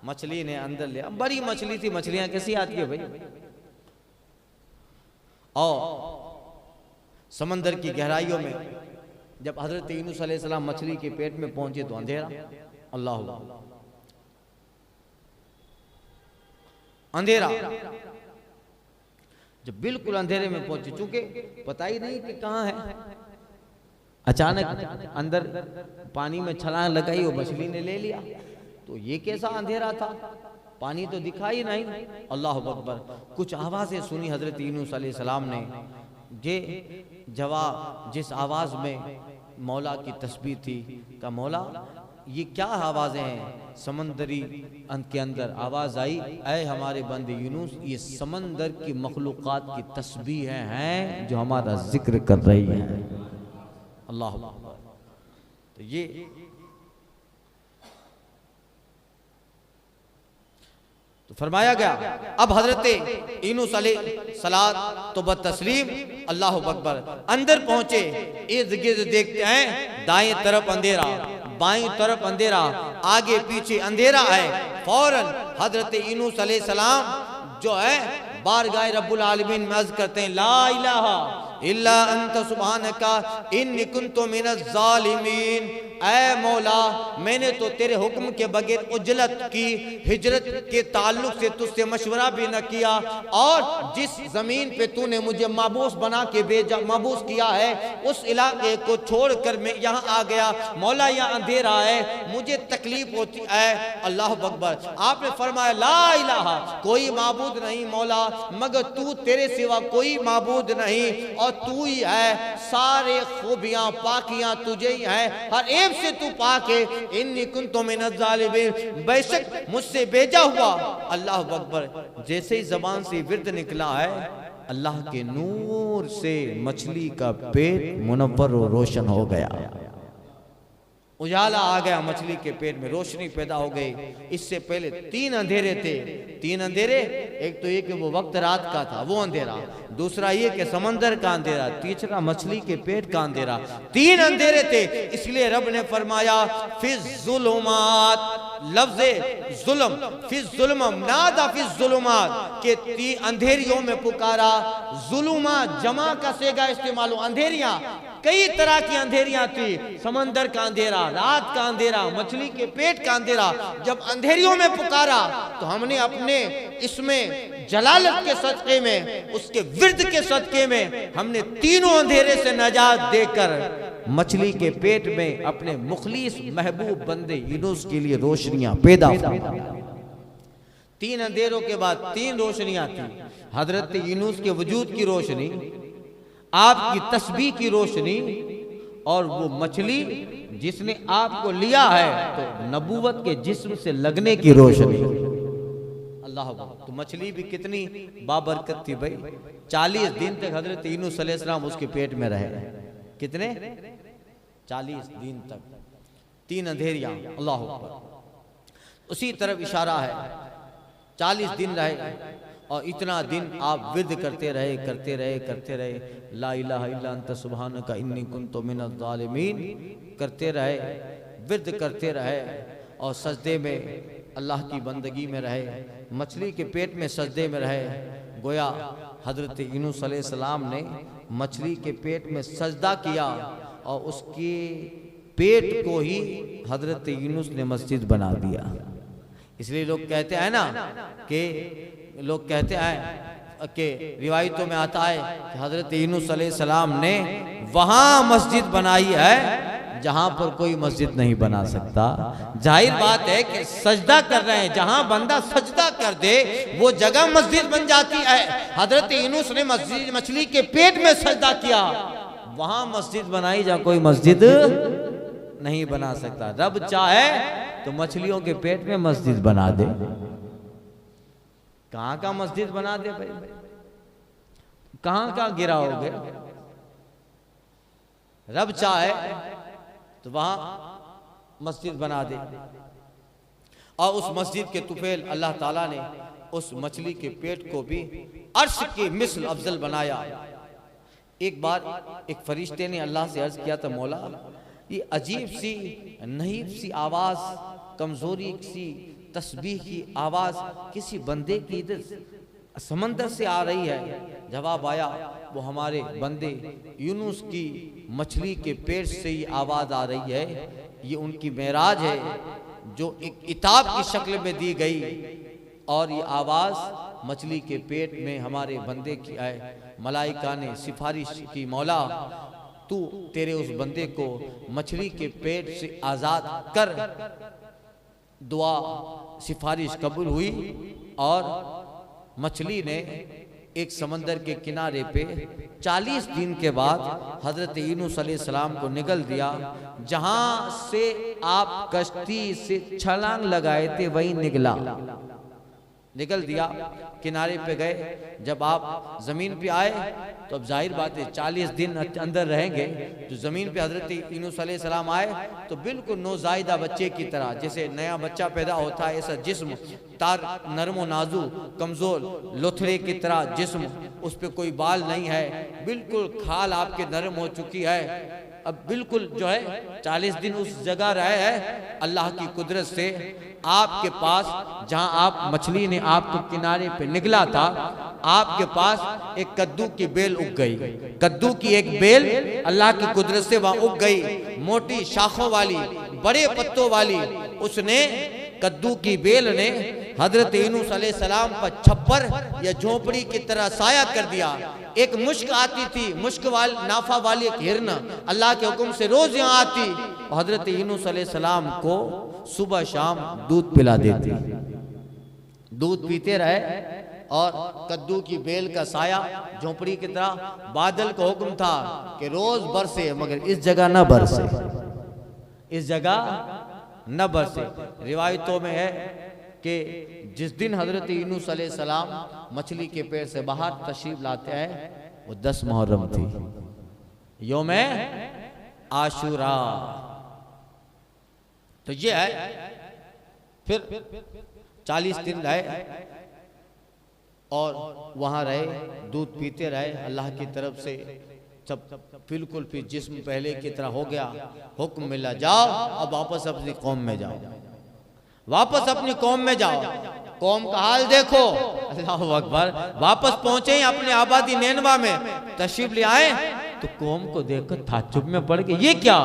मछली ने अंदर लिया। बड़ी मछली थी, मछलियां कैसी आती है भाई। और समंदर की गहराइयों में जब हजरत यूनुस अलैहिस्सलाम मछली के पेट में पहुंचे तो अंधेरा, अल्लाह, अंधेरा। जब बिल्कुल अंधेरे में पहुंचे, चूंकि पता ही नहीं कि कहां है, अचानक अंदर पानी में छलांग लगाई और मछली ने ले लिया। तो ये कैसा अंधेरा था, पानी तो दिखाई नहीं। अल्लाह अकबर। कुछ आवाजें सुनी हजरत यूनुस अलैहिस्सलाम ने, जे जवाब जिस आवाज में मौला की तस्बीह थी का मौला ये क्या आवाजें हैं। समंदरी के अंदर आवाज आई, ऐ हमारे बंदे यूनुस, ये समंदर की मखलूकात की तस्बीहें हैं जो हमारा जिक्र कर रही हैं। अल्लाह। तो ये तो फरमाया गया। अब हजरत यूनुस अलैहिस्सलाम तो बतस्लीम, अल्लाह अकबर, अंदर पहुंचे, इर्द गिर्द देखते हैं, दाएं तरफ अंधेरा, बाईं तरफ अंधेरा, आगे पीछे अंधेरा है। फौरन हजरत यूनुस अलैहिस्सलाम जो है बारगाह रब्बुल आलमीन में अर्ज करते हैं, ला इलाहा इल्ला अंत सुब्हानका इन्नी कुन्तु मिनज़ ज़ालिमीन। ऐ मौला, मैंने तो तेरे हुक्म के बगैर उजलत की, हिजरत के ताल्लुक से तुझसे मशवरा भी न किया, और जिस जमीन पे तूने मुझे माबूस बना के भेजा, माबूस किया है, उस इलाके को छोड़कर मैं यहाँ आ गया। मौला यहाँ अंधेरा है, मुझे तकलीफ होती है। अल्लाह अकबर। आपने फरमाया, ला इलाहा, कोई माबूद नहीं मौला मगर तू, तेरे सिवा कोई माबूद नहीं और तू ही है, सारे खूबियां पाकियां तुझे ही है, हर एक से तू पाक है। इन्नी कुन्तु मिनज़ ज़ालिमीन, बेशक मुझसे भेजा हुआ। अल्लाह अकबर। जैसे ही जबान से विर्द निकला है, अल्लाह के नूर से मछली का पेट मुनव्वर और रोशन हो गया, उजाला आ गया, मछली के पेट में रोशनी पैदा हो गई। इससे पहले 3 अंधेरे थे। 3 अंधेरे, एक तो ये कि वो वक्त रात का था, वो अंधेरा, दूसरा ये कि समंदर का अंधेरा, तीसरा मछली के पेट का अंधेरा। 3 अंधेरे थे। इसलिए रब ने फरमाया फिज़ ज़ुलुमात, लफ्ज़े जुल्म, फिज़ ज़ुल्म नादा फिज़ ज़ुलुमात के 3 अंधेरियों में पुकारा। ज़ुलुमात जमा का सेगा इस्तेमाल, अंधेरियां कई तरह की अंधेरियां थी, समंदर का अंधेरा, रात का अंधेरा, मछली के पेट का अंधेरा। जब अंधेरियों में पुकारा तो हमने अपने इसमें जलालत के सदके में, उसके विर्द के सदके में हमने तीनों अंधेरे से नजात देकर मछली के पेट में अपने मुखलिस महबूब बंदे यूनुस के लिए रोशनियां पैदा की। 3 अंधेरों के बाद 3 रोशनियां थी। हजरत यूनुस के वजूद की रोशनी, आपकी तस्बीह की रोशनी, और वो मछली जिसने आपको लिया है तो नबूवत के जिस्म से लगने की रोशनी। अल्लाह, तो मछली भी कितनी बाबरकत थी भाई। 40 दिन तक हजरत यूनुस अलैहिस्सलाम उसके पेट में रहे। कितने? 40 दिन तक, 3 अंधेरियां। अल्लाह अकबर। उसी तरफ इशारा है, 40 दिन रहे और इतना दिन आप विर्द करते रहे, ला इलाहा इल्ला अंत सुब्हानका इन्नी कुन्तु मिनज़ ज़ालिमीन करते रहे, विर्द करते रहे और सजदे में अल्लाह की बंदगी में रहे, मछली के पेट में सजदे में रहे। गोया हजरत यूनुस अलैहिस्सलाम ने मछली के पेट में सजदा किया और उसके पेट को ही हजरत यूनुस ने मस्जिद बना दिया। इसलिए लोग कहते हैं ना कि रिवायतों में आता है कि हजरत यूनुस अलैहिस्सलाम ने वहां मस्जिद बनाई है जहां पर कोई मस्जिद नहीं बना सकता। जाहिर बात है कि सजदा कर रहे हैं, जहां बंदा सजदा कर दे वो जगह मस्जिद बन जाती है। हजरत यूनुस ने मछली के पेट में सजदा किया, वहां मस्जिद बनाई जहां कोई मस्जिद नहीं बना सकता। रब चाहे तो मछलियों के पेट में मस्जिद बना दे। कहां का मस्जिद बना दे भाई, कहां का गिरा हो गया। रब चाहे तो वहां मस्जिद बना दे। और उस मस्जिद के तुफैल अल्लाह ताला ने उस मछली के पेट को भी अर्श के मिस्ल अफजल बनाया। एक बार एक फरिश्ते ने अल्लाह से अर्ज किया था, मौला ये अजीब सी नहीब सी आवाज, कमजोरी सी तस्बीह की आवाज किसी बंदे की इधर समंदर से आ रही है। जवाब आया वो हमारे बंदे यूनुस की मछली के पेट से ही आवाज आ रही है। ये उनकी मेराज है जो एक किताब की शक्ल में दी गई और ये आवाज मछली के पेट में हमारे बंदे की आए। मलाइका ने सिफारिश की, मौला तू तेरे उस बंदे को मछली के पेट से आजाद कर। दुआ सिफारिश कबूल हुई और मछली ने एक समंदर के किनारे पे 40 दिन के बाद हजरत यूनुस अलैहिस्सलाम को निगल दिया। जहां से आप कश्ती से छलांग लगाए थे वही निकल दिया, किनारे पे गए। जब आप जमीन पे आए तो अब जाहिर बात है 40 दिन अंदर रहेंगे। तो जमीन पे हजरत यूनुस अलैहिस्सलाम आए तो बिल्कुल नौजायदा बच्चे की तरह, जैसे नया बच्चा पैदा होता है ऐसा जिस्म, तार नरमो नाजू कमजोर लोथड़े की तरह जिस्म, उस पे कोई बाल नहीं है, बिल्कुल खाल आपके नरम हो चुकी है। अब बिल्कुल जो है 40 दिन उस जगह रहे हैं। अल्लाह की कुदरत से आपके पास, जहां आप मछली ने आपको किनारे पे निकला था, आपके पास एक कद्दू की बेल उग गई। कद्दू की एक बेल अल्लाह की कुदरत से वहां उग गई, मोटी शाखों वाली, बड़े पत्तों वाली। उसने कद्दू की बेल ने हजरत यूनुस अलैहिस्सलाम पर छप्पर या झोपड़ी की तरह साया कर दिया। एक मुश्क आती थी, मुश्क वाली नाफा वाली एक हिरन अल्लाह के हुक्म से रोज यहाँ आती, हजरत यूनुस अलैहिस्सलाम को सुबह शाम दूध पिला देती। दूध पीते रहे और कद्दू की बेल का साया झोपड़ी की तरह। बादल का हुक्म था कि रोज बरसे, मगर इस जगह न बरसे, इस जगह न बरसे। रिवायतों में है कि जिस दिन हजरत यूनुस अलैहिस्सलाम मछली के पेट से बाहर तशरीफ लाते हैं वो 10 मुहर्रम थी, यौम आशूरा। तो ये है। फिर 40 दिन रहे और वहां रहे, दूध पीते रहे अल्लाह की तरफ से। जब बिल्कुल फिर जिस्म पहले की तरह हो गया, हुक्म मिला जाओ अब वापस अपनी कौम में जाओ, वापस अपनी कौम में जाओ। कौम का हाल देखो, अल्लाह अकबर। वापस पहुंचे अपने आबादी नैनवा में, तशरीफ ले आए तो कौम को देखकर ताज्जुब में पड़ गए, ये क्या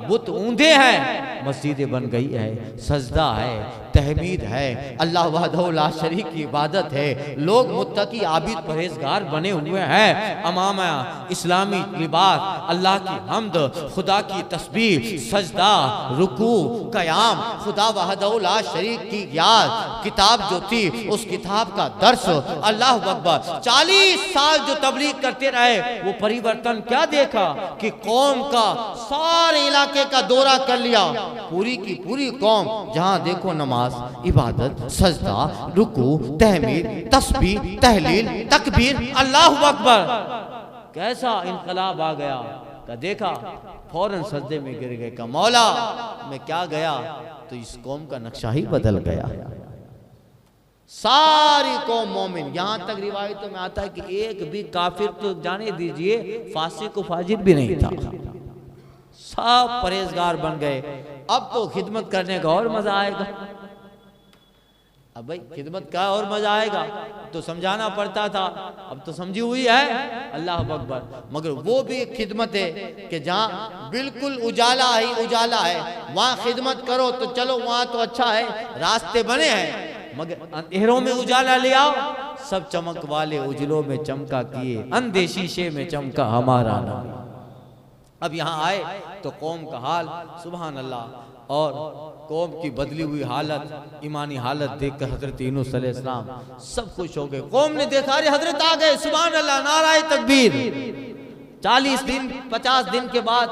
बुत ऊंधे हैं, मस्जिदें बन गई है, सजदा है, तहमीद है, अल्लाह वहदहु ला शरीक की इबादत है, लोग मुत्तकी आबिद परहेजगार बने हुए हैं, अमामा इस्लामी लिबास, अल्लाह की हम्द, खुदा की तस्बीह, सजदा, रुकू, कयाम, खुदा वहदहु ला शरीक की याद, किताब जो थी उस किताब का दर्स, अल्लाह अकबर। 40 साल जो तबलीग करते रहे, वो परिवर्तन क्या देखा कि कौम का सारे इलाके का दौरा कर लिया, पूरी की पूरी कौम जहां देखो नमाज, इबादत, सजदा, रुकू, तहमीद, तस्बीह, तहलील, तकबीर, अल्लाहु अकबर। कैसा इनकलाब आ गया का देखा, फौरन सजदे में गिर गए, का मौला मैं क्या गया, तो इस कौम का नक्शा ही बदल गया। सारी कौम मोमिन। यहां तक रिवायतों में आता है कि एक भी काफिर तो जाने दीजिए, फासिक को फाजिर भी नहीं था, सब परहेजगार बन गए। अब तो खिदमत करने का और मजा आएगा। अब भाई खिदमत का और मजा आएगा तो समझाना पड़ता था, अब तो समझी हुई है, अल्लाह अकबर। मगर वो भी एक खिदमत है कि जहाँ बिल्कुल उजाला ही उजाला है वहाँ खिदमत करो, तो चलो वहाँ तो अच्छा है, रास्ते बने हैं, मगर अंधेरों में उजाला ले आओ। सब चमक वाले उजलों में चमका किए, अंधे शीशे में चमका हमारा नाम। अब यहाँ आए तो कौम का हाल, सुभान अल्लाह, और कौम की बदली हुई हालत, ईमानी हालत देखकर हजरत यूनुस अलैहिस्सलाम सब खुश हो गए। कौम ने देखा अरे हजरत आ गए, सुभान अल्लाह, नाराए तकबीर। 40 दिन 50 दिन के बाद,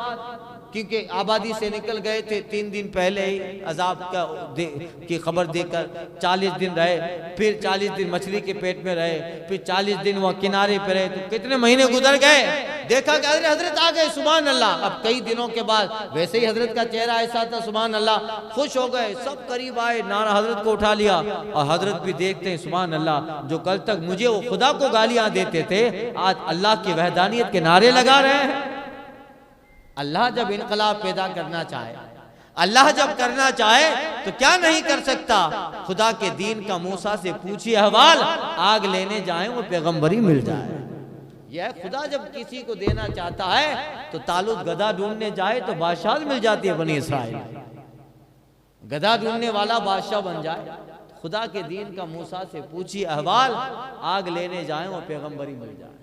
क्योंकि आबादी से निकल गए थे 3 दिन पहले ही अजाब की खबर देकर, 40 दिन रहे, फिर 40 दिन मछली के पेट में रहे, फिर 40 दिन वहाँ किनारे पे रहे, तो कितने महीने गुजर गए। देखा कि अरे हजरत आ गए, सुभान अल्लाह। अब कई दिनों के बाद वैसे ही हजरत का चेहरा ऐसा था, सुभान अल्लाह, खुश हो गए, सब करीब आए, नारा हजरत को उठा लिया। और हजरत भी देखते हैं, सुभान अल्लाह, जो कल तक मुझे वो खुदा को गालियां देते थे, आज अल्लाह की वहदानियत के नारे लगा रहे हैं। अल्लाह जब इनकलाब पैदा करना चाहे, अल्लाह जब करना चाहे तो क्या नहीं कर सकता। खुदा के दीन का मूसा से पूछिए अहवाल, आग लेने जाए वो पैगंबरी मिल जाए। यह खुदा जब किसी को देना चाहता है तो तालुत गधा ढूंढने जाए तो बादशाह मिल जाती है बनी इसराइल। गधा ढूंढने वाला बादशाह बन जाए। खुदा के दीन का मूसा से पूछिए अहवाल, आग लेने जाए वो पैगंबरी मिल जाए।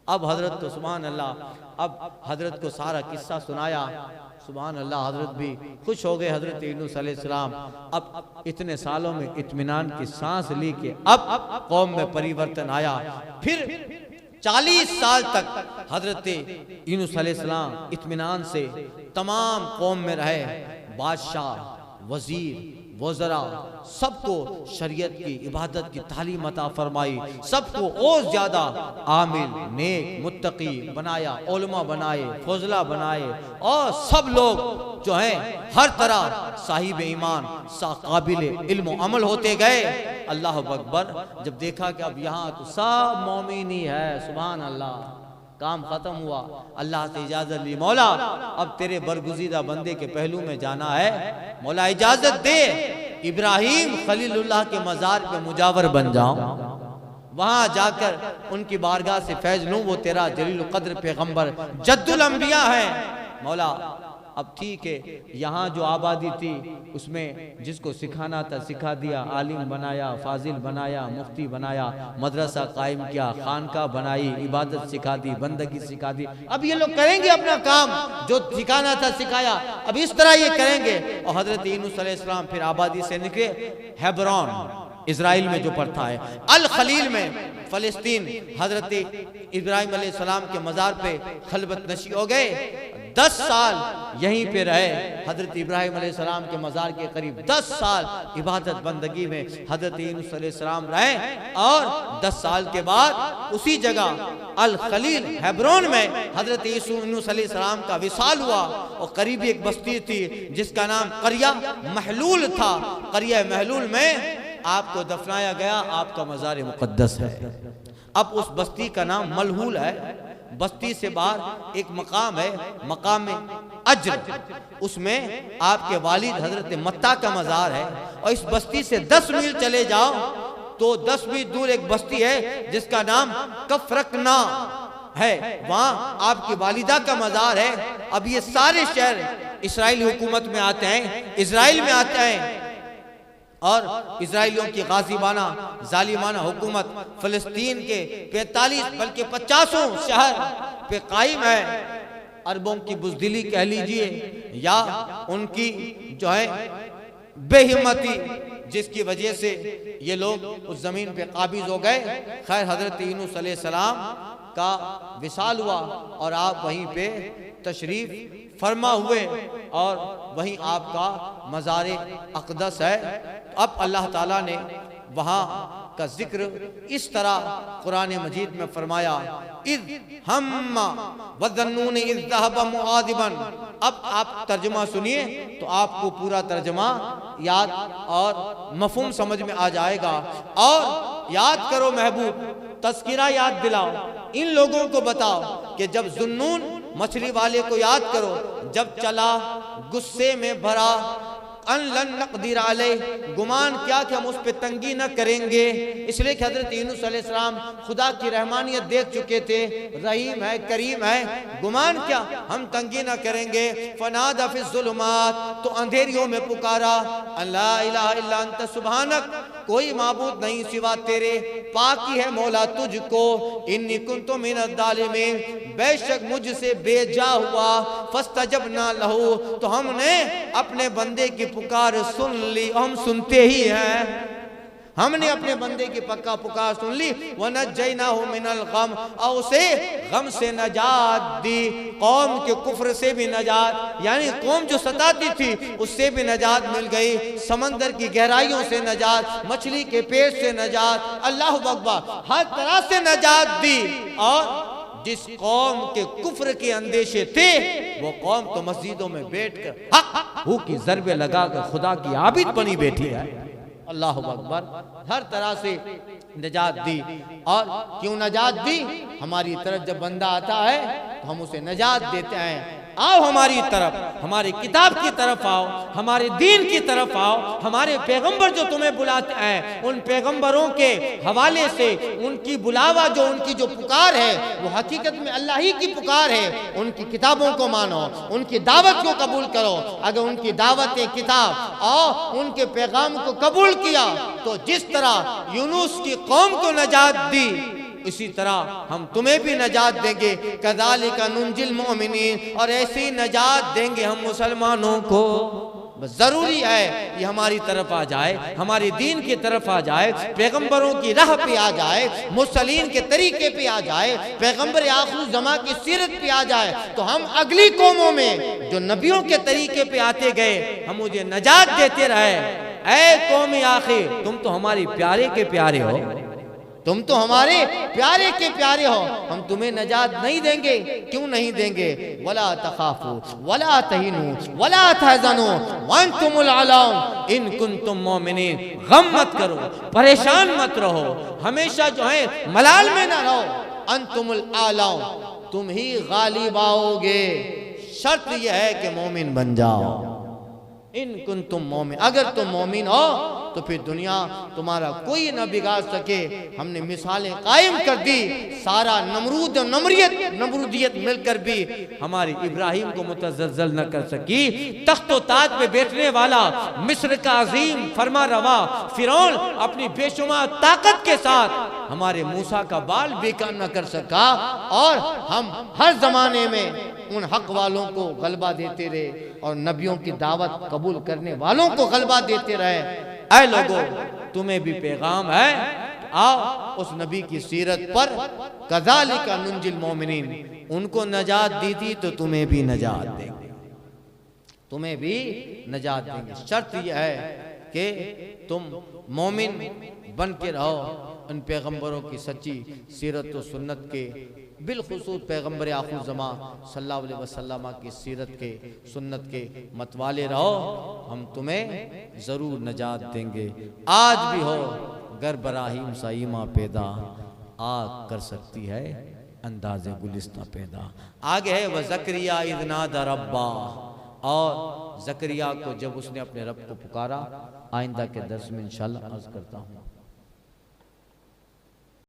अब हजरत तो सुभान अल्लाह, अब हजरत को सारा किस्सा सुनाया, सुभान अल्लाह, हजरत भी खुश हो गए। हजरत यूनुस अलैहिस्सलाम अब इतने सालों में इत्मीनान की सांस ली कि अब कौम में परिवर्तन आया। फिर 40 साल तक हजरत यूनुस अलैहिस्सलाम इत्मीनान से तमाम कौम में रहे। बादशाह, वजीर, वज़रा सबको शरीयत की इबादत की तालीम अता फरमाई, सबको और ज्यादा आमिल, नेक, मुत्तकी बनाया, उलमा बनाए, फजला बनाए, और सब लोग जो हैं हर तरह साहिब ईमान, काबिल इल्म अमल होते गए। अल्लाह अकबर। जब देखा कि अब यहाँ तो सब मोमिन ही है, सुभान अल्लाह, काम खत्म हुआ। अल्लाह से इजाजत ली, मौला अब तेरे बरगुज़ीदा बंदे के पहलू में जाना है, मौला इजाजत दे, इब्राहिम खलीलुल्लाह के मजार पे मुजावर बन जाऊं, वहां जाकर उनकी बारगाह से फैज लूं, वो तेरा जलील कद्र पैगंबर जद्दुल अंबिया है। मौला अब ठीक है, यहाँ जो आबादी थी उसमें जिसको सिखाना था सिखा दिया, आलिम बनाया, फाजिल बनाया, मुफ्ती बनाया, मदरसा कायम किया, खानका बनाई, इबादत सिखा दी, बंदगी सिखा दी। अब ये लोग करेंगे अपना काम, जो सिखाना था सिखाया, अब इस तरह ये करेंगे। और हजरत यूनुस अलैहिस्सलाम फिर आबादी से निकले हेब्रोन, इजराइल में जो पड़ता है। अल खलील में फलस्तीन हजरत इब्राहिम अलैहिस्सलाम के मज़ार पे खलबत नशी हो गए। 10 साल यहीं पे रहे। हजरत इब्राहिम अलैहिस्सलाम के मज़ार के करीब 10 साल इबादत बंदगी में हजरत यूनुस अलैहिस्सलाम रहे और 10 साल के बाद उसी जगह अल खलील हेब्रोन में हजरत यूनुस अलैहिस्सलाम का विसाल हुआ और करीबी एक बस्ती थी जिसका नाम करिया महलूल था। करिया महलूल में आपको दफनाया गया, आपका मज़ार मुक़द्दस है। अब उस बस्ती का नाम मलहूल है। बस्ती से बाहर एक मकाम है, मकाम में अज्र, उसमें आपके वालिद हजरत मत्ता का मज़ार है। और इस बस्ती से 10 मील चले जाओ तो 10 मील दूर एक बस्ती है जिसका नाम कफरकना है, वहाँ आपकी वालिदा का मज़ार है। अब ये सारे शहर इस्राइली हुकूमत में आते हैं, इजराइल में आते हैं और इजराइलियों की गाजिबाना जालिमाना हुकूमत फलस्तीन के 45 बल्कि 50 शहर पे कायम है। अरबों की बुज़दिली कह लीजिए या उनकी जो है बेहिम्मती, जिसकी वजह से ये लोग उस जमीन पे काबिज हो गए। खैर हजरत यूनुस अलैहिस्सलाम का विसाल हुआ और आप वहीं पे तशरीफ फरमा हुए और वहीं आपका मज़ार अक़दस है। अब अल्लाह ताला ने वहाँ का जिक्र इस तरह कुरान मजीद में फरमाया, इज़ हम्मा वज़न्नून इज़ ज़हबा मुआदिबन। अब आप तर्जुमा सुनिए तो आपको पूरा तर्जुमा याद और मफ़हूम समझ में आ जाएगा। और याद करो महबूब, तज़किरा याद दिलाओ, इन लोगों को बताओ कि जब ज़ुन्नून मछली वाले को याद करो, जब चला गुस्से में भरा, अन नक़दीर अलैह, गुमान क्या कि हम उस पे तंगी न करेंगे। इसलिए कि हज़रत यूनुस अलैहिस्सलाम खुदा की रहमानियत देख चुके थे, रहीम है, करीम है, गुमान क्या हम तंगी न करेंगे। फनादा फिज़ ज़ुलुमात, तो अंधेरियों में पुकारा, अल्ला इलाहा इल्ला अंत सुब्हानक, कोई माबूद नहीं सिवा तेरे, पाकी है मौला तुझको, इन्नी कुन्तु मिनज़ ज़ालिमीन, बेशक मुझसे बेजा हुआ। फस्तजबना लहू, तो हमने अपने बंदे की पुकार सुन ली। हम सुनते ही हैं, हमने अपने बंदे की पक्का पुकार सुन ली। वनज्जयनाहु मिनल गम, और उसे गम से नजात दी, कौम के कुफ्र से भी नजात, यानी कौम जो सताती थी उससे भी नजात मिल गई, समंदर की गहराइयों से नजात, मछली के पेट से नजात, अल्लाह अकबर, हर तरह से नजात दी। और जिस कौम के कुफ्र के अंदेशे थे वो कौम तो मस्जिदों में बैठकर हक हू की ज़रबे लगाकर खुदा की आबिद बनी बैठी है। अल्लाह अकबर, हर तरह से नजात दी। और क्यों नजात दी? हमारी तरफ जब बंदा आता है तो हम उसे नजात देते हैं। आओ हमारी तरफ, हमारी किताब की तरफ आओ, हमारे दीन की तरफ आओ, हमारे पैगंबर जो तुम्हें बुलाते हैं उन पैगंबरों के हवाले से उनकी बुलावा, जो उनकी जो पुकार है वो हकीकत में अल्लाह ही की पुकार है। उनकी किताबों को मानो, उनकी दावत को कबूल करो। अगर उनकी दावत किताब और उनके पैगाम को कबूल किया तो जिस तरह यूनुस की कौम को नजात दी, इसी तरह हम तुम्हें भी नजात देंगे। कज़ालिका नुंजिल मोमिनीन, और ऐसी नजात देंगे हम मुसलमानों को। बस जरूरी है ये हमारी तरफ आ जाए, हमारी दीन की तरफ आ जाए, पैगंबरों की राह पे आ जाए, मुरसलीन के तरीके पे आ जाए, पैगंबर आखिर ज़मा की सीरत पे आ जाए, तो हम अगली कौमों में जो नबियों के तरीके पे आते गए हम मुझे नजात देते रहे। ऐ कौम आखिर, तुम तो हमारी प्यारे के प्यारे हो, तुम तो हमारे प्यारे के प्यारे हो, हम तुम्हें नजात नहीं देंगे। क्यों नहीं देंगे? वला तखाफू वला तहीनू वला तहज़नू वअंतुमुल आलौन इन कुंतुम मोमिनीन। गम मत करो, परेशान मत रहो, हमेशा जो है मलाल में ना रहो। अंतुमुल आलौन, तुम ही गालिब आओगे, शर्त यह है कि मोमिन बन जाओ। इन कुंतुम मोमिन, अगर तुम मोमिन हो तो फिर दुनिया तुम्हारा कोई न बिगाड़ सके। हमने मिसालें कायम कर दी, सारा नमरूद और नमरूदियत मिलकर भी हमारी इब्राहिम को मुतज़्ज़ल न कर सकी। तख्तो ताज पे बैठने वाला मिस्र का अजीम फरमा रवा फिरौन अपनी बेशुमार ताकत के साथ हमारे मूसा का बाल बेकार न कर सका। और हम हर जमाने में उन हक वालों को गलबा देते रहे और नबियों की दावत कबूल करने वालों को गलबा देते रहे। ऐ लोगों, तुम्हें भी पैगाम है, आओ उस नबी की सीरत पर। कज़ालिका नुंजिल मोमिनीन, उनको नजात दी थी तो तुम्हें भी नजात देंगे, तुम्हें भी नजात देंगे। शर्त यह है कि तुम मोमिन बन के रहो, उन पैगंबरों की सच्ची सीरत व सुन्नत के, बिलखुसूस पैगंबर आखिर ज़मा सल्लल्लाहु अलैहि वसल्लम की सीरत के सुन्नत के मतवाले रहो, हम तुम्हें ज़रूर नजात देंगे। आज भी हो गर बराहीम साईमा पैदा, आग कर सकती है अंदाज़े गुलिस्ता पैदा। आगे है वह ज़करिया इज़ नादा रब्बा, और ज़करिया को जब उसने अपने रब को पुकारा। आइंदा के दर्स में इंशाअल्लाह अर्ज़ करता हूँ।